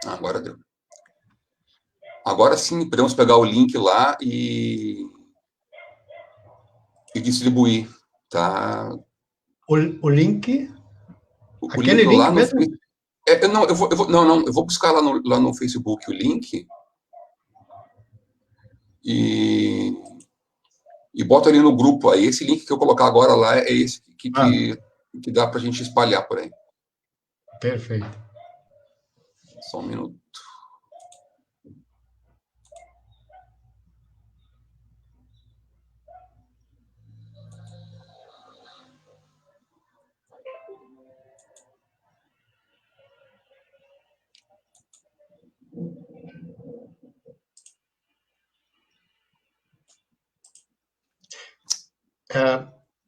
Agora deu. Agora sim, podemos pegar o link lá e distribuir, tá? O link? Aquele link lá mesmo? Não, eu vou buscar lá no Facebook o link e boto ali no grupo. Aí esse link que eu colocar agora lá é esse que dá pra gente espalhar por aí. Perfeito. Só um minuto.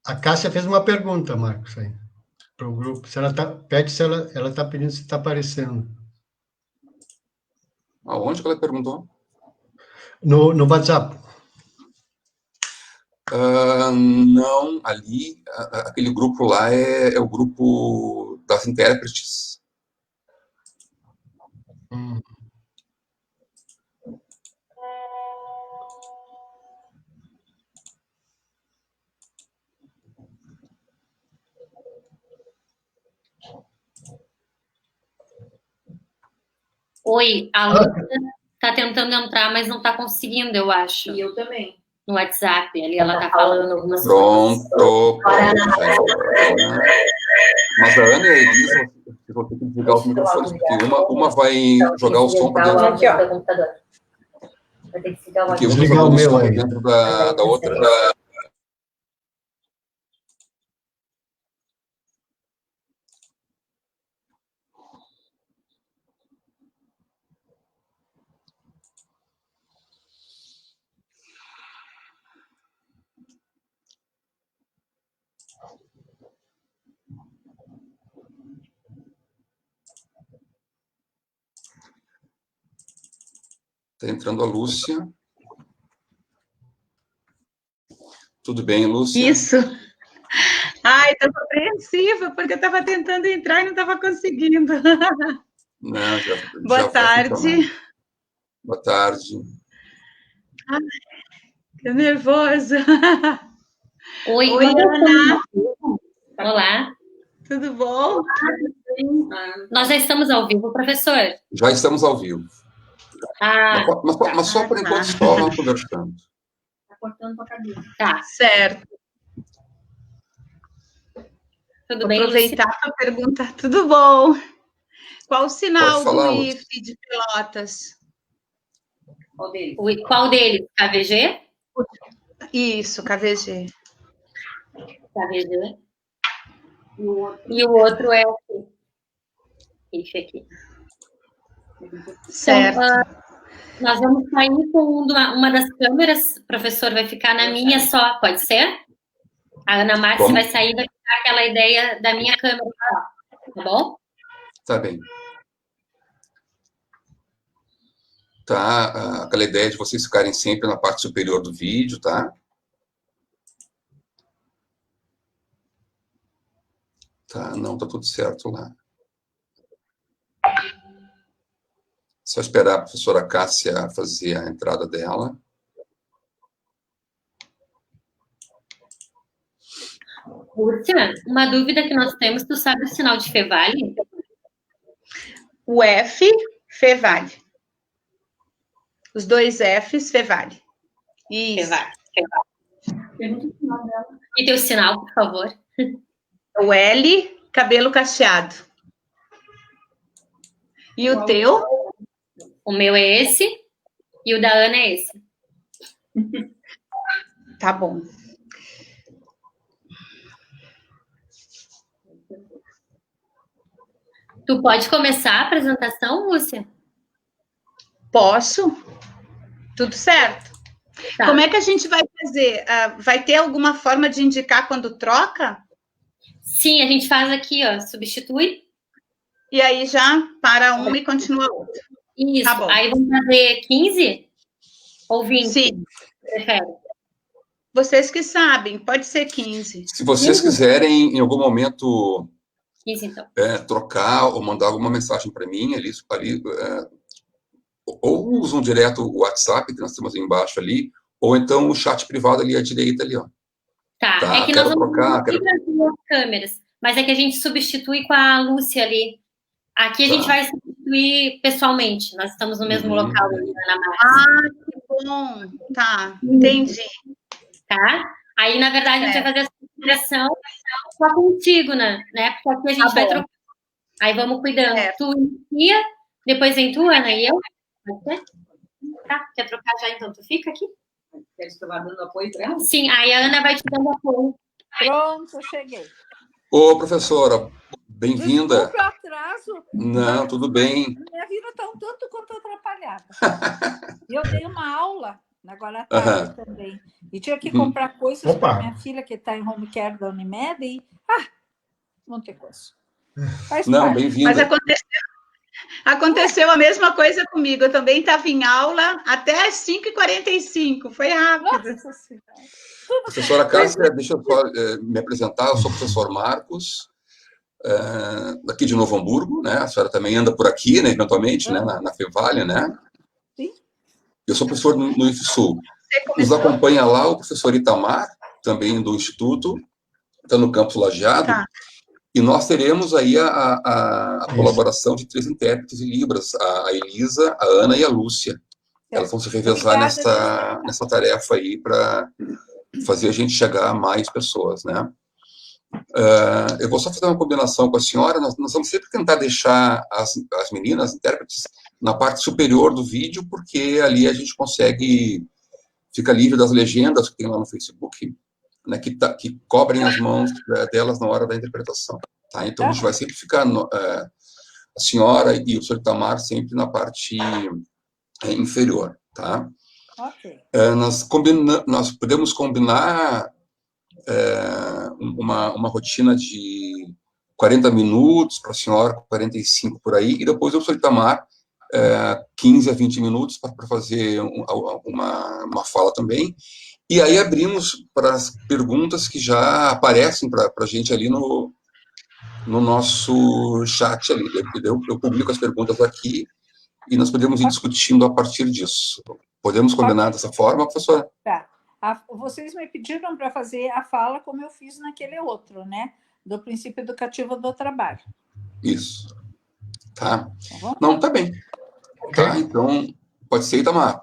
A Cássia fez uma pergunta, Marcos, aí, para o grupo. Se ela ela está pedindo se está aparecendo. Aonde que ela perguntou? No WhatsApp. Não, ali, aquele grupo lá é o grupo das intérpretes. Oi, a Lúcia está tentando entrar, mas não está conseguindo, eu acho. E eu também. No WhatsApp, ali ela está falando algumas coisas. Pronto. Mas a Ana e a Elisa, vocês vão ter que desligar os microfones, porque uma vai jogar o som para dentro. Aqui, ó. Vai ter que porque uma vai jogar o som dentro da outra. Está entrando a Lúcia. Tudo bem, Lúcia? Isso. Ai, estou apreensiva, porque eu estava tentando entrar e não estava conseguindo. Não, Boa tarde. Boa tarde. Ai, que nervosa. Oi, Ana. Olá. Tudo bom? Nós já estamos ao vivo, professor? Já estamos ao vivo. Mas só por enquanto só conversando. Tá cortando tua cabeça. Tá. Certo. Tudo Vou bem, aproveitar para perguntar. Tudo bom? Qual o sinal falar, do Lúcia. IFE de Pelotas? Qual deles? KVG? Isso, KVG. KVG. E o outro é o IFE aqui. Certo. Então, nós vamos sair com uma das câmeras, o professor vai ficar na minha só, pode ser? A Ana Márcia vai sair, vai ficar aquela ideia da minha câmera só, tá bom? Tá bem. Tá, aquela ideia de vocês ficarem sempre na parte superior do vídeo, tá? Tá, não, tá tudo certo lá. Só esperar a professora Cássia fazer a entrada dela. Lúcia, uma dúvida que nós temos, tu sabe o sinal de Fevale? O F, Fevale. Os dois Fs, Fevale. Isso. Fevale. Pergunta o sinal dela. E teu sinal, por favor. O L, cabelo cacheado. E o teu? O meu é esse e o da Ana é esse. Tá bom. Tu pode começar a apresentação, Lúcia? Posso? Tudo certo. Tá. Como é que a gente vai fazer? Vai ter alguma forma de indicar quando troca? Sim, a gente faz aqui, ó, substitui. E aí já para uma e continua a outra. Isso, Tá bom. aí vamos fazer 15 ou 20? Sim. Prefere? Vocês que sabem, pode ser 15. Se vocês quiserem, em algum momento, então. Trocar ou mandar alguma mensagem para mim ali, ou usam direto o WhatsApp, que nós temos aí embaixo ali, ou então o chat privado ali à direita ali, ó. Tá, é que nós vamos substituir as duas câmeras, mas é que a gente substitui com a Lúcia ali. Aqui a gente vai substituir pessoalmente, nós estamos no mesmo local, Ana Marcia. Que bom, tá, entendi. Tá? Aí, na verdade, a gente vai fazer essa interação só contigo, né? Porque aqui a gente vai trocar. Aí vamos cuidando. Tu inicia, depois vem tu, Ana, e eu. Tá? Quer trocar já, então? Tu fica aqui? Quer que eu vá dando apoio para ela? Sim, aí a Ana vai te dando apoio. Pronto, cheguei. Ô, professora, bem-vinda. Desculpa o atraso. Não, tudo bem. Minha vida está um tanto quanto atrapalhada. Eu dei uma aula agora à tarde também. E tinha que comprar coisas para minha filha, que está em home care da Unimed, e não tem coisa. Não, bem-vinda. Mas aconteceu a mesma coisa comigo. Eu também estava em aula até às 5h45. Foi rápido. Nossa Senhora. Professora Cássia, deixa eu só me apresentar. Eu sou o professor Marcos, daqui de Novo Hamburgo, né? A senhora também anda por aqui, né, eventualmente, né, na Fevale, né? Sim. Eu sou professor no IFSU. Nos acompanha lá o professor Itamar, também do Instituto, está no campus Lajeado. Tá. E nós teremos aí a colaboração de 3 intérpretes em Libras, a Elisa, a Ana e a Lúcia. Elas vão se revezar nessa tarefa aí para fazer a gente chegar a mais pessoas, né? Eu vou só fazer uma combinação com a senhora. Nós vamos sempre tentar deixar as meninas, intérpretes, na parte superior do vídeo, porque ali a gente fica livre das legendas que tem lá no Facebook, né, que cobrem as mãos delas na hora da interpretação. Tá? Então, a gente vai sempre ficar, a senhora e o senhor Itamar, sempre na parte inferior. Tá? Ok. Nós podemos combinar uma rotina de 40 minutos para a senhora, 45 por aí, e depois o senhor Itamar 15 a 20 minutos para fazer uma fala também. E aí abrimos para as perguntas que já aparecem para a gente ali no nosso chat ali. Eu publico as perguntas aqui e nós podemos ir discutindo a partir disso. Podemos combinar dessa forma, professora? Tá. Vocês me pediram para fazer a fala como eu fiz naquele outro, né? Do princípio educativo do trabalho. Isso. Tá? Tá bom? Não, tá bem. Tá, então, pode ser, Itamar.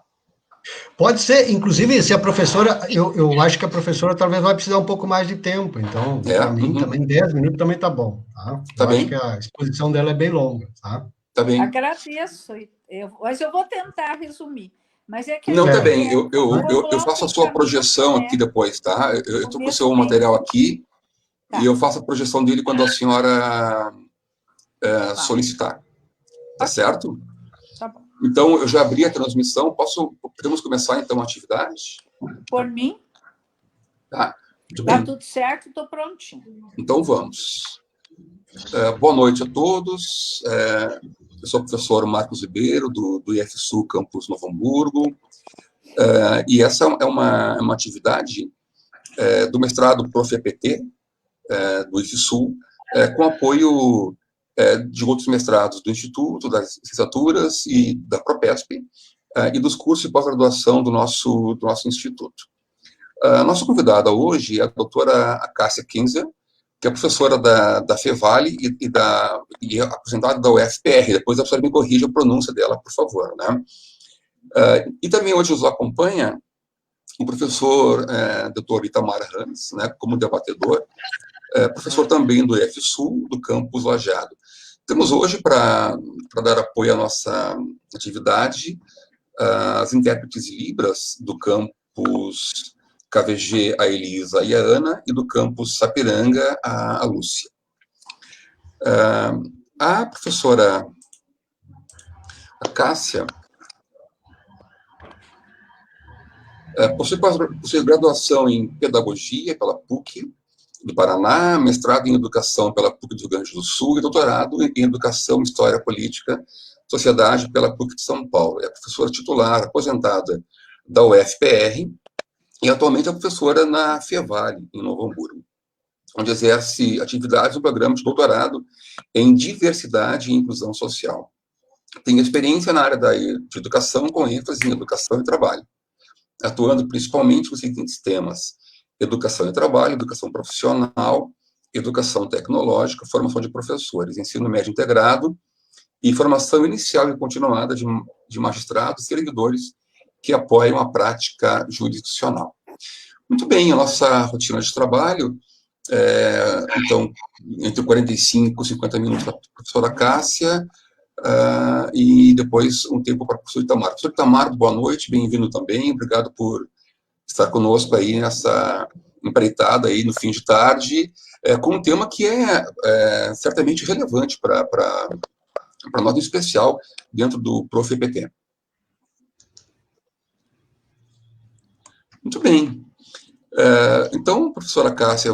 Pode ser, inclusive, se a professora, eu acho que a professora talvez vai precisar um pouco mais de tempo, então, para mim, também 10 minutos também tá bom, tá? Tá bem. Acho que a exposição dela é bem longa, tá? Tá bem. Agradeço, mas eu vou tentar resumir. Mas é que não, tá bem, eu faço a sua projeção aqui depois, tá? Eu estou com o seu material aqui, e eu faço a projeção dele quando a senhora solicitar. Tá certo? Tá bom. Então, eu já abri a transmissão. Podemos começar, então, a atividade? Por mim? Tá. Tá tudo certo, estou prontinho. Então, vamos. Boa noite a todos. Eu sou o professor Marcos Ribeiro, do IFSU Campus Novo Hamburgo. E essa é uma atividade do mestrado Prof.EPT, do IFSU, com apoio de outros mestrados do Instituto, das licenciaturas e da Propesp, e dos cursos de pós-graduação do nosso instituto. A nossa convidada hoje é a doutora Cássia Kinzer, que é professora da Fevale e aposentada da UFPR. Depois a professora me corrija a pronúncia dela, por favor. Né? E também hoje nos acompanha o professor Dr. Itamar Hans, né, como debatedor, professor também do IFSU, do campus Lajeado. Temos hoje, para dar apoio à nossa atividade, as intérpretes Libras do campus KVG, a Elisa e a Ana, e do campus Sapiranga, a Lúcia. A professora Cássia possui graduação em Pedagogia pela PUC do Paraná, mestrado em Educação pela PUC do Rio Grande do Sul e doutorado em Educação, História Política, Sociedade pela PUC de São Paulo. É professora titular, aposentada da UFPR, e atualmente é professora na Fevale, em Novo Hamburgo. onde exerce atividades no programa de doutorado em diversidade e inclusão social. Tem experiência na área de educação, com ênfase em educação e trabalho, atuando principalmente nos seguintes temas: educação e trabalho, educação profissional, educação tecnológica, formação de professores, ensino médio integrado e formação inicial e continuada de magistrados e servidores que apoiam a prática jurisdicional. Muito bem, a nossa rotina de trabalho, então, entre 45 e 50 minutos para a professora Cássia, e depois um tempo para o professor Itamar. Professor Itamar, boa noite, bem-vindo também, obrigado por estar conosco aí nessa empreitada aí no fim de tarde, com um tema que é certamente relevante para nós, em especial, dentro do Prof. EPT. Muito bem. Então, professora Cássia,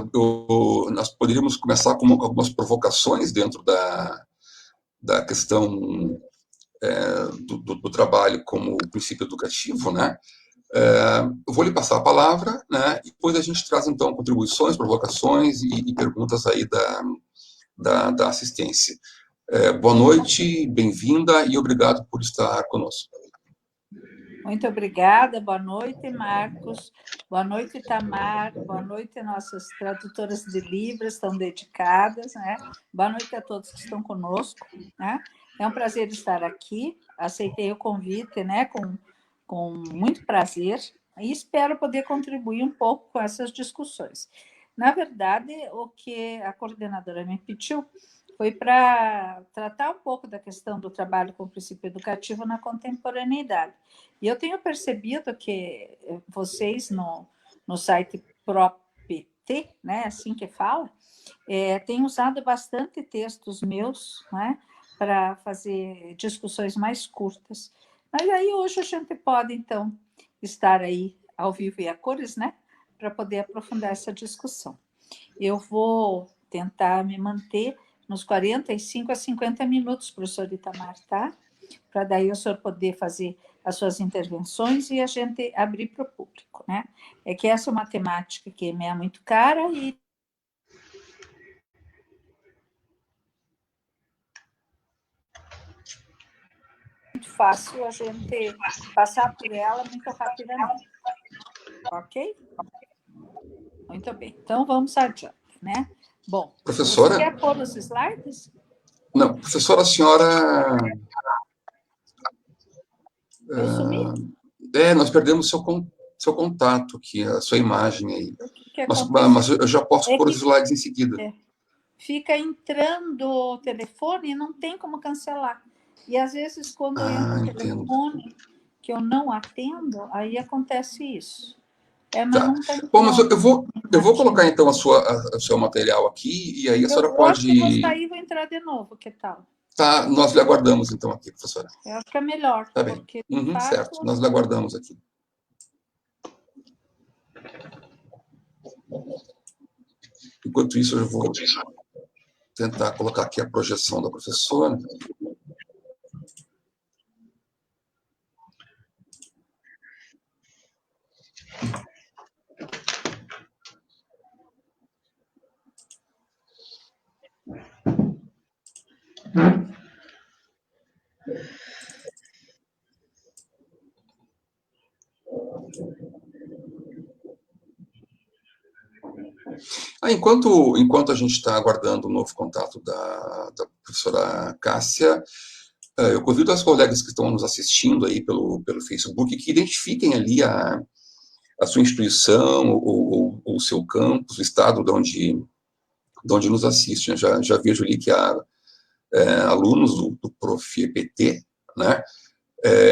nós poderíamos começar com algumas provocações dentro da questão do trabalho como princípio educativo, né? Eu vou lhe passar a palavra, né? E depois a gente traz, então, contribuições, provocações e perguntas aí da assistência. Boa noite, bem-vinda e obrigado por estar conosco. Muito obrigada, boa noite, Marcos, boa noite, Itamar, boa noite, nossas tradutoras de Libras, tão dedicadas, né? Boa noite a todos que estão conosco, né? É um prazer estar aqui, aceitei o convite, né, com muito prazer, e espero poder contribuir um pouco com essas discussões. Na verdade, o que a coordenadora me pediu foi para tratar um pouco da questão do trabalho com o princípio educativo na contemporaneidade. E eu tenho percebido que vocês, no site ProPT, né, assim que fala, têm usado bastante textos meus, né, para fazer discussões mais curtas. Mas aí hoje a gente pode, então, estar aí ao vivo e a cores, né, para poder aprofundar essa discussão. Eu vou tentar me manter nos 45 a 50 minutos, professor Itamar, tá? Para daí o senhor poder fazer as suas intervenções e a gente abrir para o público, né? É que essa é uma temática que me é muito cara e muito fácil a gente passar por ela muito rapidamente. Ok? Muito bem. Então, vamos adiante, né? Bom, professora, você quer pôr os slides? Não, professora, a senhora... Eu sumi? Nós perdemos seu contato aqui, a sua imagem aí. Mas eu já posso pôr os slides em seguida. Fica entrando o telefone e não tem como cancelar. E, às vezes, quando entra o telefone que eu não atendo, aí acontece isso. Mas tá. não tem. Bom, mas eu vou colocar, então, o seu material aqui, e aí a senhora pode... Eu vou sair e vou entrar de novo, que tal? Tá, nós lhe aguardamos, então, aqui, professora. Eu acho que é melhor. Tá bem, porque, certo, nós lhe aguardamos aqui. Enquanto isso, eu vou tentar colocar aqui a projeção da professora. Enquanto a gente está aguardando o novo contato da professora Cássia, eu convido as colegas que estão nos assistindo aí pelo Facebook que identifiquem ali a sua instituição ou o seu campus, o estado de onde nos assistem. Já vejo ali que há alunos do Prof. EPT, né?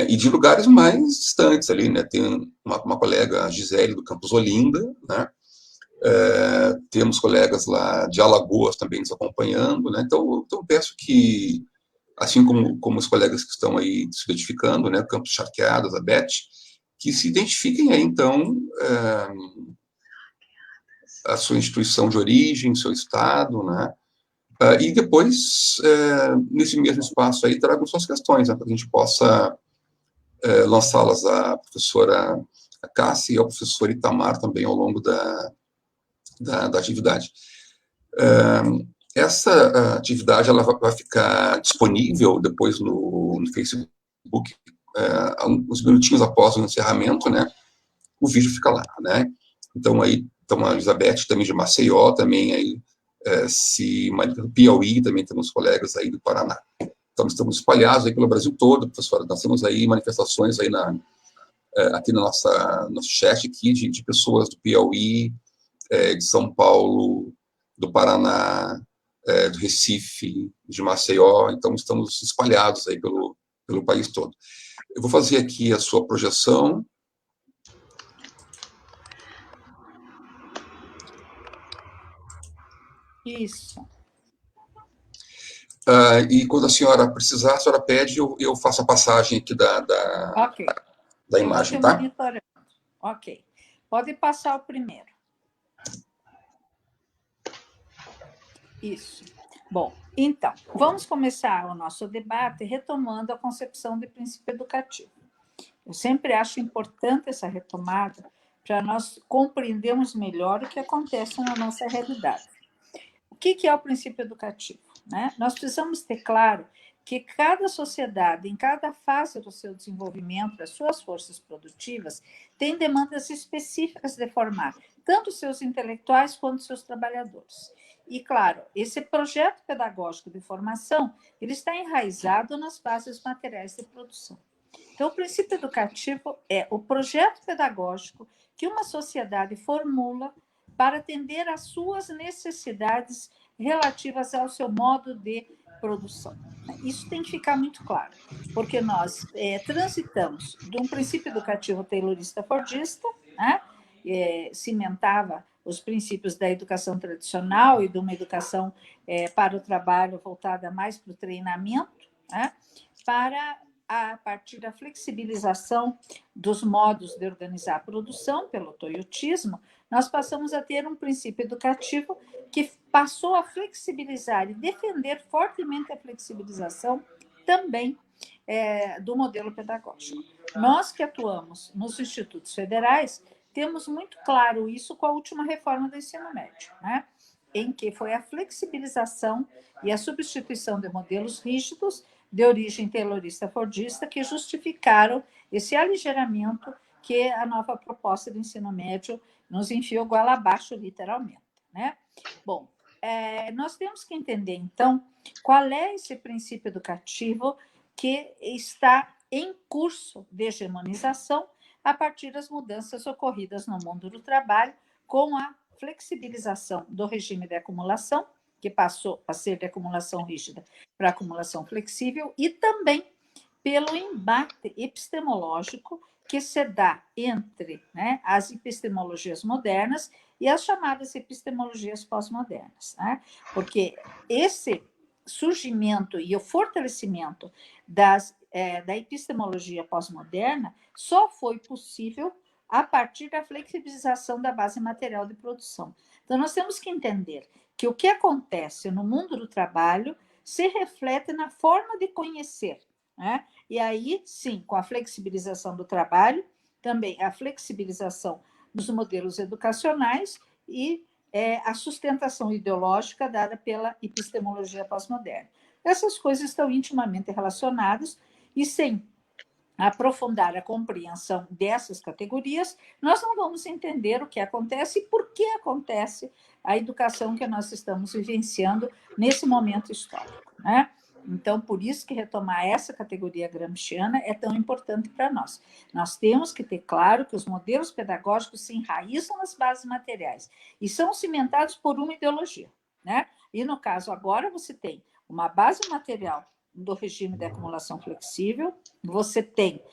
E de lugares mais distantes ali, né? Tem uma colega, a Gisele, do campus Olinda, né? Temos colegas lá de Alagoas também nos acompanhando, né? Então peço que, assim como os colegas que estão aí se identificando, né? Campos Charqueadas, a Beth, que se identifiquem aí, então, a sua instituição de origem, seu estado, né? E depois, nesse mesmo espaço aí, tragam suas questões, né? Para que a gente possa lançá-las à professora Cássia e ao professor Itamar também ao longo da atividade. Essa atividade ela vai ficar disponível depois no Facebook, uns minutinhos após o encerramento, né? O vídeo fica lá, né? Então, aí, a Elizabeth também de Maceió, também aí, Piauí, também temos colegas aí do Paraná. Então, estamos espalhados aí pelo Brasil todo, professora. Nós temos aí manifestações aí aqui no nosso chat aqui de pessoas do Piauí, de São Paulo, do Paraná, do Recife, de Maceió. Então, estamos espalhados aí pelo país todo. Eu vou fazer aqui a sua projeção. Isso. E quando a senhora precisar, a senhora pede, eu faço a passagem aqui Ok. Da imagem, tá? Monitorando. Ok. Pode passar o primeiro. Isso. Bom, então, vamos começar o nosso debate retomando a concepção de princípio educativo. Eu sempre acho importante essa retomada para nós compreendermos melhor o que acontece na nossa realidade. O que é o princípio educativo? Né? Nós precisamos ter claro que cada sociedade, em cada fase do seu desenvolvimento, das suas forças produtivas, tem demandas específicas de formar tanto seus intelectuais quanto seus trabalhadores. E, claro, esse projeto pedagógico de formação, ele está enraizado nas bases materiais de produção. Então, o princípio educativo é o projeto pedagógico que uma sociedade formula para atender às suas necessidades relativas ao seu modo de produção. Isso tem que ficar muito claro, porque nós transitamos de um princípio educativo taylorista-fordista, né? Cimentava os princípios da educação tradicional e de uma educação para o trabalho voltada mais para o treinamento, né? Para, a partir da flexibilização dos modos de organizar a produção pelo toyotismo, nós passamos a ter um princípio educativo que passou a flexibilizar e defender fortemente a flexibilização também do modelo pedagógico. Nós que atuamos nos institutos federais, temos muito claro isso com a última reforma do ensino médio, né? Em que foi a flexibilização e a substituição de modelos rígidos de origem taylorista-fordista que justificaram esse aligeiramento que a nova proposta do ensino médio nos enfiou goela abaixo, literalmente, né? Bom, nós temos que entender, então, qual é esse princípio educativo que está em curso de hegemonização a partir das mudanças ocorridas no mundo do trabalho com a flexibilização do regime de acumulação, que passou a ser de acumulação rígida para acumulação flexível, e também pelo embate epistemológico que se dá entre, né, as epistemologias modernas e as chamadas epistemologias pós-modernas, né? Porque esse surgimento e o fortalecimento da epistemologia pós-moderna só foi possível a partir da flexibilização da base material de produção. Então, nós temos que entender que o que acontece no mundo do trabalho se reflete na forma de conhecer, né? E aí, sim, com a flexibilização do trabalho, também a flexibilização dos modelos educacionais e a sustentação ideológica dada pela epistemologia pós-moderna. Essas coisas estão intimamente relacionadas e, sem aprofundar a compreensão dessas categorias, nós não vamos entender o que acontece e por que acontece a educação que nós estamos vivenciando nesse momento histórico, né? Então, por isso que retomar essa categoria gramsciana é tão importante para nós. Nós temos que ter claro que os modelos pedagógicos se enraizam nas bases materiais e são cimentados por uma ideologia, né? E, no caso, agora você tem uma base material do regime de acumulação flexível, você tem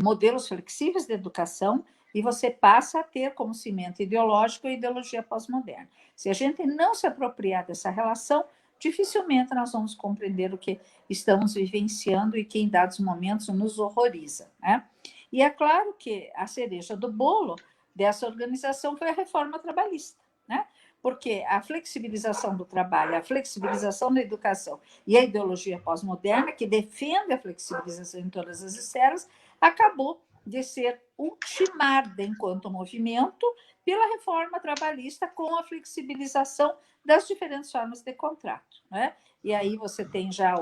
modelos flexíveis de educação e você passa a ter como cimento ideológico a ideologia pós-moderna. Se a gente não se apropriar dessa relação, dificilmente nós vamos compreender o que estamos vivenciando e que em dados momentos nos horroriza, né? E é claro que a cereja do bolo dessa organização foi a reforma trabalhista, né? Porque a flexibilização do trabalho, a flexibilização da educação e a ideologia pós-moderna, que defende a flexibilização em todas as esferas, acabou de ser ultimada enquanto movimento pela reforma trabalhista com a flexibilização das diferentes formas de contrato, né? E aí você tem já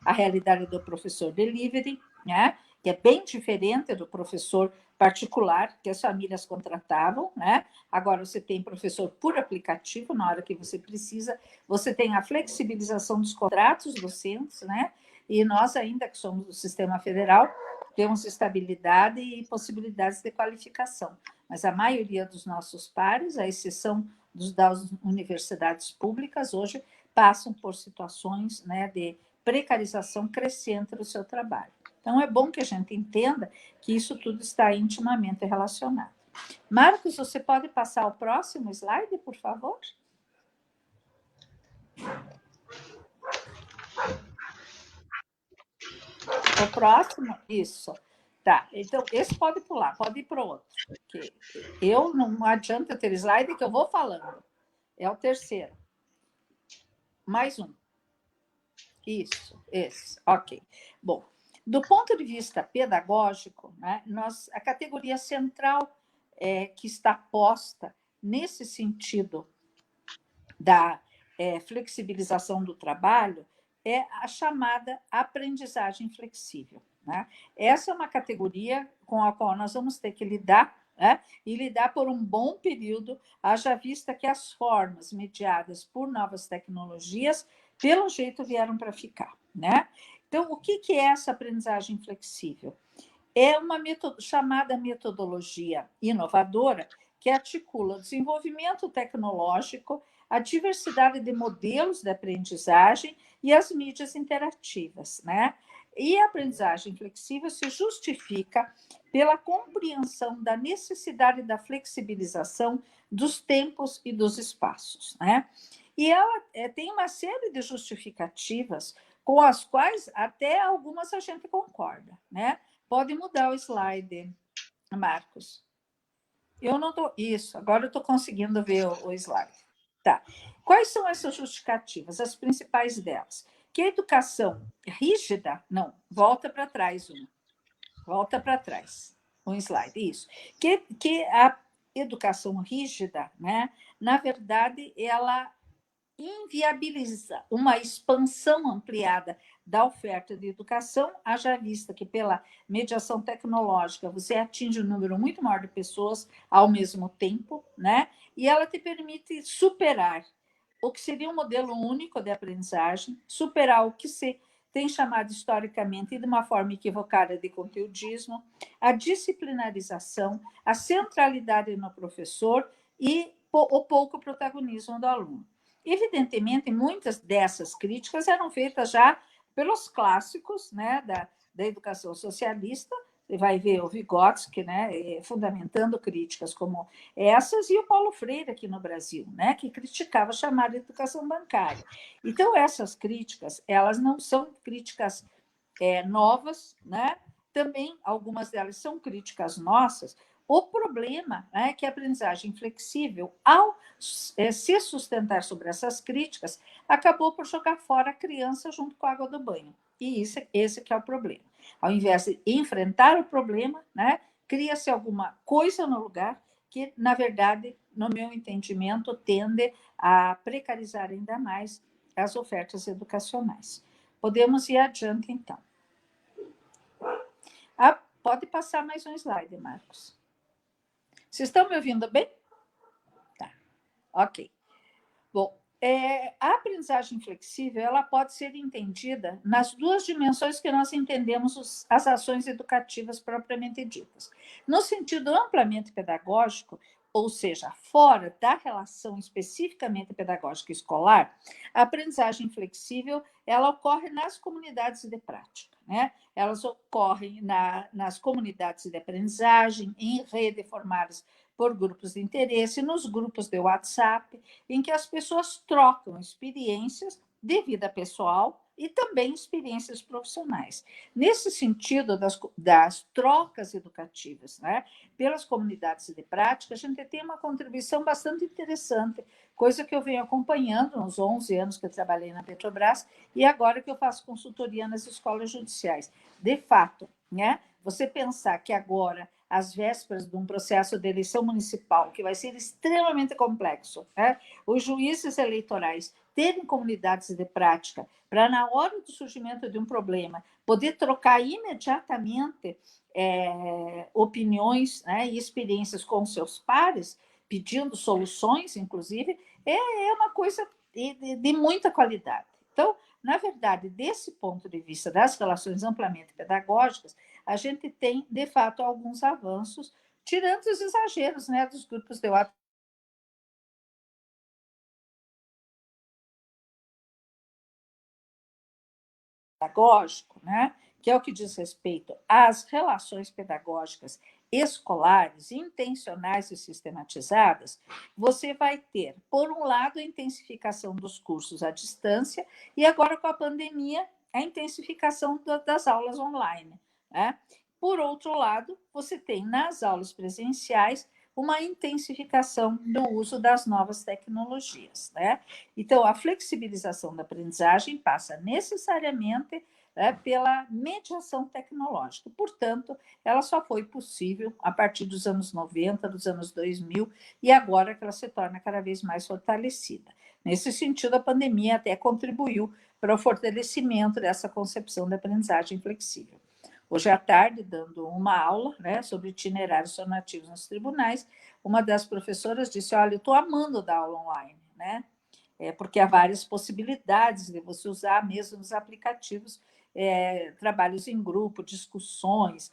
a realidade do professor delivery, né? Que é bem diferente do professor particular que as famílias contratavam, né? Agora você tem professor por aplicativo na hora que você precisa, você tem a flexibilização dos contratos docentes, né? E nós ainda que somos do sistema federal temos estabilidade e possibilidades de qualificação, mas a maioria dos nossos pares, à exceção das universidades públicas, hoje passam por situações, né, de precarização crescente do seu trabalho. Então, é bom que a gente entenda que isso tudo está intimamente relacionado. Marcos, você pode passar ao próximo slide, por favor? O próximo, isso. Tá, então, esse pode pular, pode ir para o outro. Porque eu não adianta ter slide que eu vou falando. É o terceiro. Mais um. Isso, esse. Ok. Bom, do ponto de vista pedagógico, né, a categoria central que está posta nesse sentido da flexibilização do trabalho é a chamada aprendizagem flexível, né? Essa é uma categoria com a qual nós vamos ter que lidar, né? E lidar por um bom período, haja vista que as formas mediadas por novas tecnologias, pelo jeito, vieram para ficar, né? Então, o que é essa aprendizagem flexível? É uma chamada metodologia inovadora que articula o desenvolvimento tecnológico, a diversidade de modelos de aprendizagem e as mídias interativas, né? E a aprendizagem flexível se justifica pela compreensão da necessidade da flexibilização dos tempos e dos espaços, né? E ela tem uma série de justificativas com as quais até algumas a gente concorda, né? Pode mudar o slide, Marcos. Eu não estou... Isso, agora eu estou conseguindo ver o slide. Tá. Quais são essas justificativas? As principais delas. Que a educação rígida... Não, volta para trás uma. Volta para trás. Um slide, isso. Que a educação rígida, né, na verdade, ela inviabiliza uma expansão ampliada da oferta de educação, haja vista que pela mediação tecnológica você atinge um número muito maior de pessoas ao mesmo tempo, né? E ela te permite superar o que seria um modelo único de aprendizagem, superar o que se tem chamado historicamente e de uma forma equivocada de conteudismo, a disciplinarização, a centralidade no professor e o pouco protagonismo do aluno. Evidentemente, muitas dessas críticas eram feitas já pelos clássicos, né, da educação socialista. Você vai ver o Vygotsky, né, fundamentando críticas como essas, e o Paulo Freire aqui no Brasil, né, que criticava a chamada educação bancária. Então, essas críticas, elas não são críticas novas, né? Também algumas delas são críticas nossas. O problema é que a aprendizagem flexível, ao se sustentar sobre essas críticas, acabou por jogar fora a criança junto com a água do banho. E esse que é o problema. Ao invés de enfrentar o problema, né, cria-se alguma coisa no lugar que, na verdade, no meu entendimento, tende a precarizar ainda mais as ofertas educacionais. Podemos ir adiante, então. Pode passar mais um slide, Marcos. Vocês estão me ouvindo bem? Tá, ok. Bom, a aprendizagem flexível ela pode ser entendida nas duas dimensões que nós entendemos as ações educativas propriamente ditas. No sentido amplamente pedagógico, ou seja, fora da relação especificamente pedagógica escolar, a aprendizagem flexível ela ocorre nas comunidades de prática, né? Elas ocorrem nas comunidades de aprendizagem, em rede formadas por grupos de interesse, nos grupos de WhatsApp, em que as pessoas trocam experiências de vida pessoal e também experiências profissionais. Nesse sentido das trocas educativas, né, pelas comunidades de prática, a gente tem uma contribuição bastante interessante, coisa que eu venho acompanhando nos 11 anos que eu trabalhei na Petrobras e agora que eu faço consultoria nas escolas judiciais. De fato, né, Você pensar que agora, às vésperas de um processo de eleição municipal, que vai ser extremamente complexo, né? Os juízes eleitorais terem comunidades de prática para, na hora do surgimento de um problema, poder trocar imediatamente opiniões, né, e experiências com seus pares, pedindo soluções, inclusive, é uma coisa de muita qualidade. Então, na verdade, desse ponto de vista das relações amplamente pedagógicas, a gente tem, de fato, alguns avanços, tirando os exageros, né, dos grupos de WhatsApp pedagógico, né, que é o que diz respeito às relações pedagógicas escolares, intencionais e sistematizadas, você vai ter, por um lado, a intensificação dos cursos à distância e agora, com a pandemia, a intensificação das aulas online, né? Por outro lado, você tem nas aulas presenciais uma intensificação do uso das novas tecnologias, né? Então, a flexibilização da aprendizagem passa necessariamente pela mediação tecnológica. Portanto, ela só foi possível a partir dos anos 90, dos anos 2000, e agora que ela se torna cada vez mais fortalecida. Nesse sentido, a pandemia até contribuiu para o fortalecimento dessa concepção da aprendizagem flexível. Hoje à tarde, dando uma aula, né, sobre itinerários sonativos nos tribunais, uma das professoras disse: olha, eu estou amando dar aula online, né? Porque há várias possibilidades de você usar mesmo nos aplicativos, trabalhos em grupo, discussões,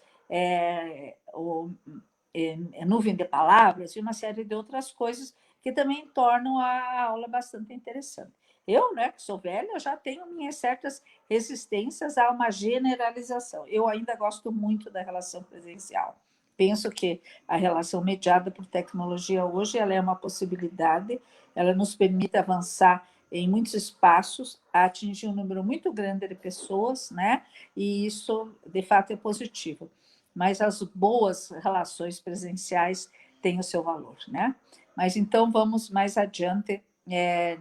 nuvem de palavras e uma série de outras coisas que também tornam a aula bastante interessante. Eu, né, que sou velha, já tenho minhas certas resistências a uma generalização. Eu ainda gosto muito da relação presencial. Penso que a relação mediada por tecnologia hoje ela é uma possibilidade, ela nos permite avançar em muitos espaços, a atingir um número muito grande de pessoas, né? E isso, de fato, é positivo. Mas as boas relações presenciais têm o seu valor, né? Mas então vamos mais adiante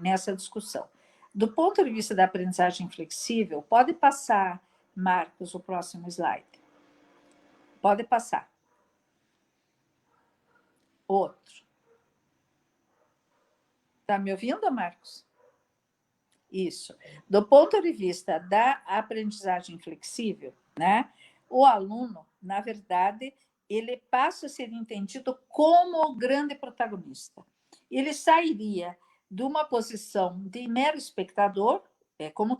nessa discussão. Do ponto de vista da aprendizagem flexível, pode passar, Marcos, o próximo slide. Pode passar. Outro. Está me ouvindo, Marcos? Isso. Do ponto de vista da aprendizagem flexível, né, o aluno, na verdade, ele passa a ser entendido como o grande protagonista. Ele sairia de uma posição de mero espectador, como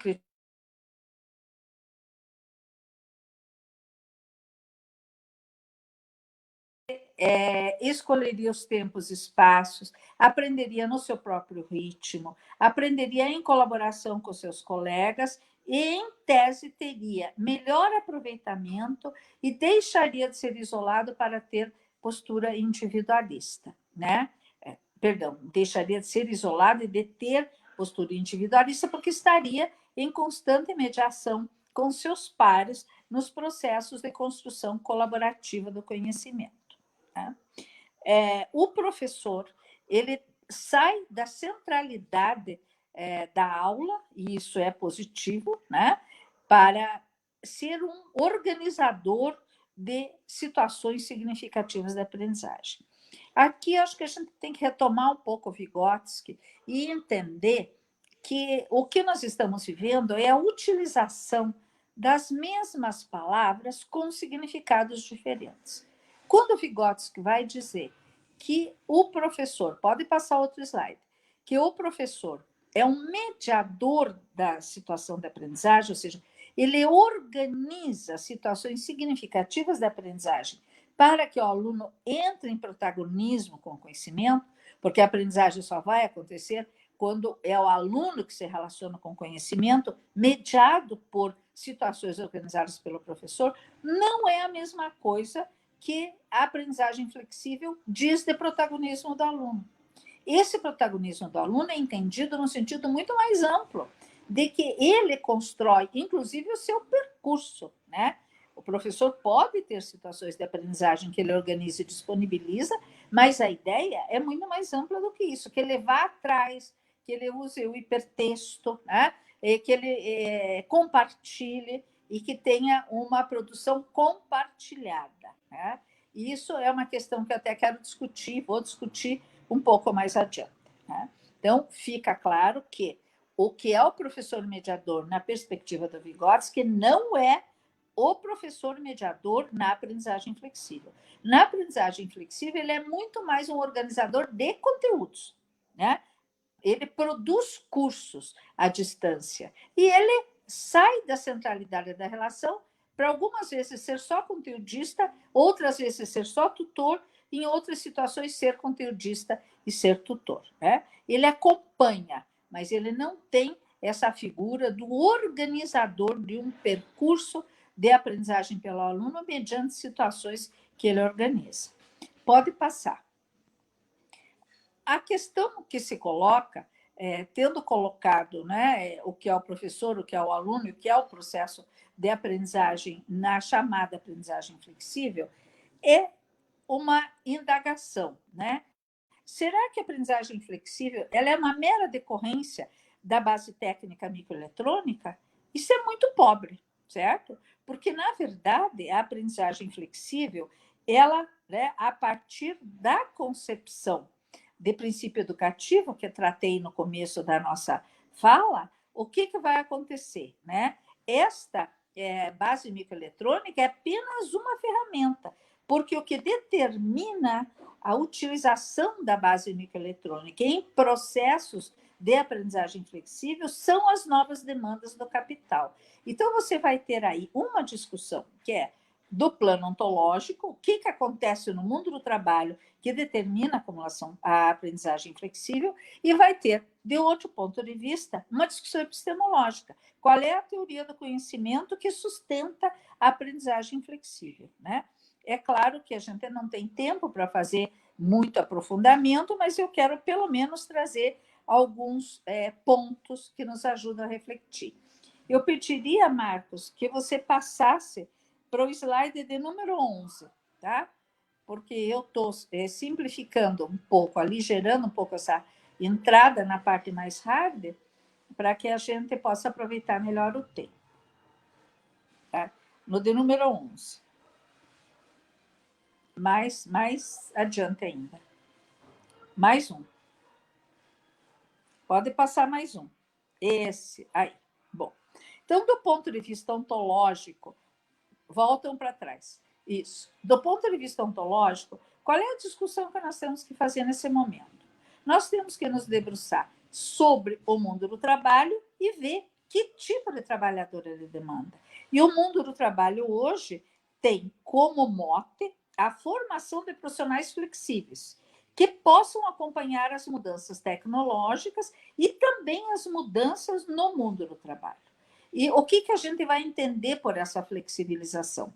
escolheria os tempos e espaços, aprenderia no seu próprio ritmo, aprenderia em colaboração com seus colegas e, em tese, teria melhor aproveitamento e deixaria de ser isolado para ter postura individualista, né? Perdão, deixaria de ser isolado e de ter postura individualista porque estaria em constante mediação com seus pares nos processos de construção colaborativa do conhecimento. O professor ele sai da centralidade da aula, e isso é positivo, né, para ser um organizador de situações significativas da aprendizagem. Aqui acho que a gente tem que retomar um pouco o Vygotsky e entender que o que nós estamos vivendo é a utilização das mesmas palavras com significados diferentes. Quando o Vygotsky vai dizer que o professor, pode passar outro slide, que o professor é um mediador da situação da aprendizagem, ou seja, ele organiza situações significativas da aprendizagem para que o aluno entre em protagonismo com o conhecimento, porque a aprendizagem só vai acontecer quando é o aluno que se relaciona com o conhecimento, mediado por situações organizadas pelo professor, não é a mesma coisa que a aprendizagem flexível diz de protagonismo do aluno. Esse protagonismo do aluno é entendido no sentido muito mais amplo, de que ele constrói, inclusive, o seu percurso, né? O professor pode ter situações de aprendizagem que ele organiza e disponibiliza, mas a ideia é muito mais ampla do que isso, que ele vá atrás, que ele use o hipertexto, né? Que ele compartilhe, e que tenha uma produção compartilhada, né? E isso é uma questão que eu até quero discutir, vou discutir um pouco mais adiante, né? Então, fica claro que o que é o professor mediador na perspectiva do Vygotsky não é o professor mediador na aprendizagem flexível. Na aprendizagem flexível, ele é muito mais um organizador de conteúdos, né? Ele produz cursos à distância e ele sai da centralidade da relação para algumas vezes ser só conteudista, outras vezes ser só tutor, em outras situações ser conteudista e ser tutor, né? Ele acompanha, mas ele não tem essa figura do organizador de um percurso de aprendizagem pelo aluno mediante situações que ele organiza. Pode passar. A questão que se coloca, tendo colocado, né, o que é o professor, o que é o aluno, o que é o processo de aprendizagem na chamada aprendizagem flexível, é uma indagação, né? Será que a aprendizagem flexível ela é uma mera decorrência da base técnica microeletrônica? Isso é muito pobre, certo? Porque, na verdade, a aprendizagem flexível, ela, né, a partir da concepção de princípio educativo, que eu tratei no começo da nossa fala, o que vai acontecer, né? Esta base microeletrônica é apenas uma ferramenta, porque o que determina a utilização da base microeletrônica em processos de aprendizagem flexível são as novas demandas do capital. Então, você vai ter aí uma discussão que é do plano ontológico, o que acontece no mundo do trabalho que determina a aprendizagem flexível, e vai ter, de outro ponto de vista, uma discussão epistemológica. Qual é a teoria do conhecimento que sustenta a aprendizagem flexível, né? É claro que a gente não tem tempo para fazer muito aprofundamento, mas eu quero, pelo menos, trazer alguns pontos que nos ajudam a refletir. Eu pediria, Marcos, que você passasse para o slide de número 11, tá? Porque eu estou simplificando um pouco, aligerando um pouco essa entrada na parte mais hard, para que a gente possa aproveitar melhor o tempo. Tá? No de número 11. Mais adiante ainda. Mais um. Pode passar mais um. Esse aí. Bom, então, do ponto de vista ontológico, voltam para trás. Isso. Do ponto de vista ontológico, qual é a discussão que nós temos que fazer nesse momento? Nós temos que nos debruçar sobre o mundo do trabalho e ver que tipo de trabalhador ele demanda. E o mundo do trabalho hoje tem como mote a formação de profissionais flexíveis, que possam acompanhar as mudanças tecnológicas e também as mudanças no mundo do trabalho. E o que a gente vai entender por essa flexibilização?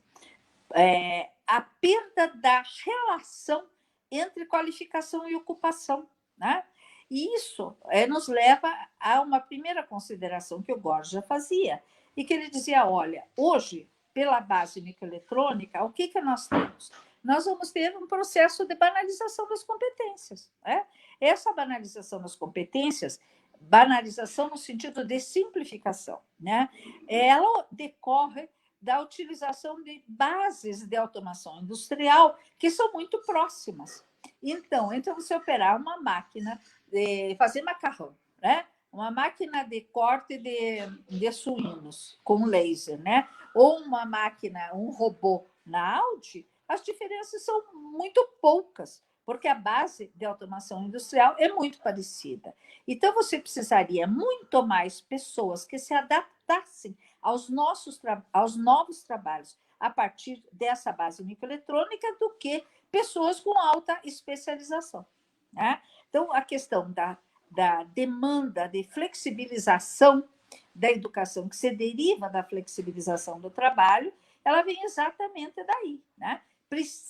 A perda da relação entre qualificação e ocupação, né? E isso nos leva a uma primeira consideração que o Gorgias já fazia, e que ele dizia, olha, hoje, pela base microeletrônica, o que nós temos? Nós vamos ter um processo de banalização das competências, né? Essa banalização das competências, banalização no sentido de simplificação, né? Ela decorre da utilização de bases de automação industrial que são muito próximas. Então você operar uma máquina de fazer macarrão, né? Uma máquina de corte de suínos com laser, né? Ou uma máquina, um robô na Audi, as diferenças são muito poucas, porque a base de automação industrial é muito parecida. Então, você precisaria muito mais pessoas que se adaptassem aos novos trabalhos a partir dessa base microeletrônica do que pessoas com alta especialização, né? Então, a questão da demanda de flexibilização da educação, que se deriva da flexibilização do trabalho, ela vem exatamente daí, né?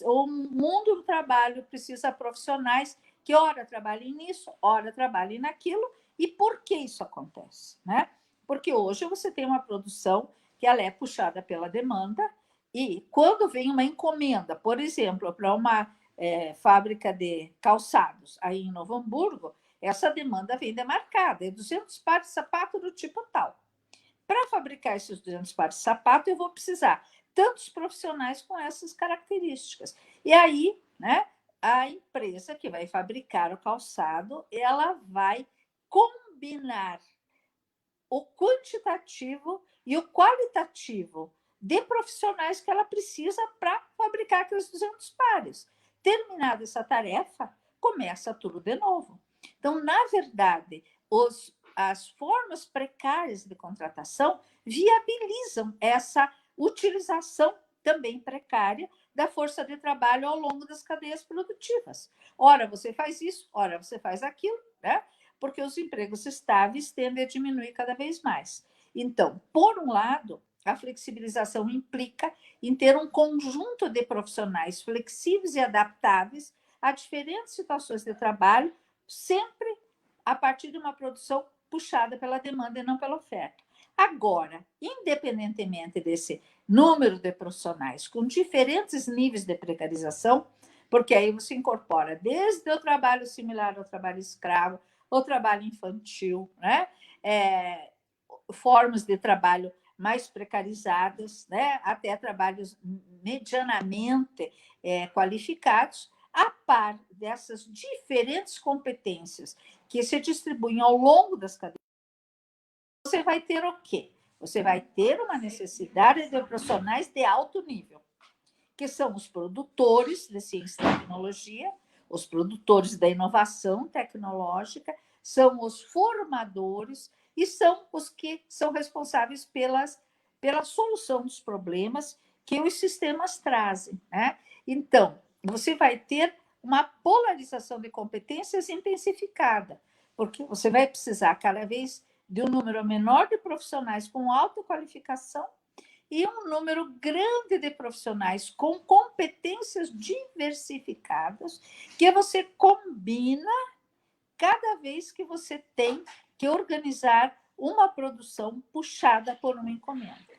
O mundo do trabalho precisa de profissionais que ora trabalhem nisso, ora trabalhem naquilo. E por que isso acontece, né? Porque hoje você tem uma produção que ela é puxada pela demanda, e quando vem uma encomenda, por exemplo, para uma fábrica de calçados aí em Novo Hamburgo, essa demanda vem demarcada, é 200 pares de sapato do tipo tal. para fabricar esses 200 pares de sapato, eu vou precisar tantos profissionais com essas características. E aí, né, a empresa que vai fabricar o calçado, ela vai combinar o quantitativo e o qualitativo de profissionais que ela precisa para fabricar aqueles 200 pares. Terminada essa tarefa, começa tudo de novo. Então, na verdade, as formas precárias de contratação viabilizam essa utilização também precária da força de trabalho ao longo das cadeias produtivas. Ora, você faz isso, ora, você faz aquilo, né? Porque os empregos estáveis tendem a diminuir cada vez mais. Então, por um lado, a flexibilização implica em ter um conjunto de profissionais flexíveis e adaptáveis a diferentes situações de trabalho, sempre a partir de uma produção puxada pela demanda e não pela oferta. Agora, independentemente desse número de profissionais com diferentes níveis de precarização, porque aí você incorpora desde o trabalho similar ao trabalho escravo, o trabalho infantil, né? Formas de trabalho mais precarizadas, né? Até trabalhos medianamente qualificados, a par dessas diferentes competências que se distribuem ao longo das cadeias, você vai ter o quê? Você vai ter uma necessidade de profissionais de alto nível, que são os produtores de ciência e tecnologia, os produtores da inovação tecnológica, são os formadores e são os que são responsáveis pela solução dos problemas que os sistemas trazem, né? Então, você vai ter uma polarização de competências intensificada, porque você vai precisar cada vez de um número menor de profissionais com alta qualificação e um número grande de profissionais com competências diversificadas que você combina cada vez que você tem que organizar uma produção puxada por uma encomenda.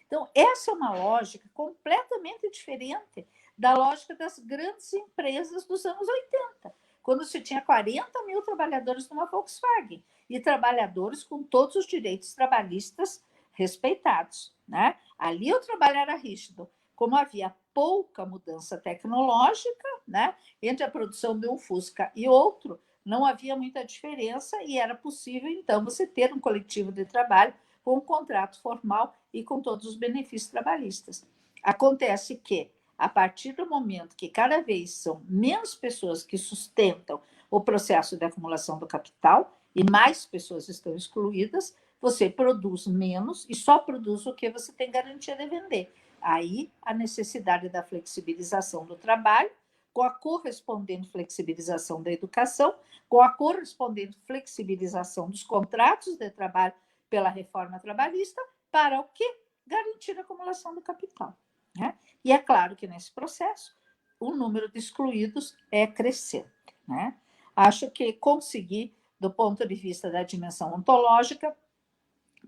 Então, essa é uma lógica completamente diferente da lógica das grandes empresas dos anos 80, quando se tinha 40 mil trabalhadores numa Volkswagen e trabalhadores com todos os direitos trabalhistas respeitados, né? Ali o trabalho era rígido. Como havia pouca mudança tecnológica, né, entre a produção de um Fusca e outro, não havia muita diferença e era possível, então, você ter um coletivo de trabalho com um contrato formal e com todos os benefícios trabalhistas. Acontece que, a partir do momento que cada vez são menos pessoas que sustentam o processo de acumulação do capital e mais pessoas estão excluídas, você produz menos e só produz o que você tem garantia de vender. Aí, a necessidade da flexibilização do trabalho, com a correspondente flexibilização da educação, com a correspondente flexibilização dos contratos de trabalho pela reforma trabalhista, para o quê? Garantir a acumulação do capital, né? E é claro que, nesse processo, o número de excluídos é crescente, né? Acho que consegui, do ponto de vista da dimensão ontológica,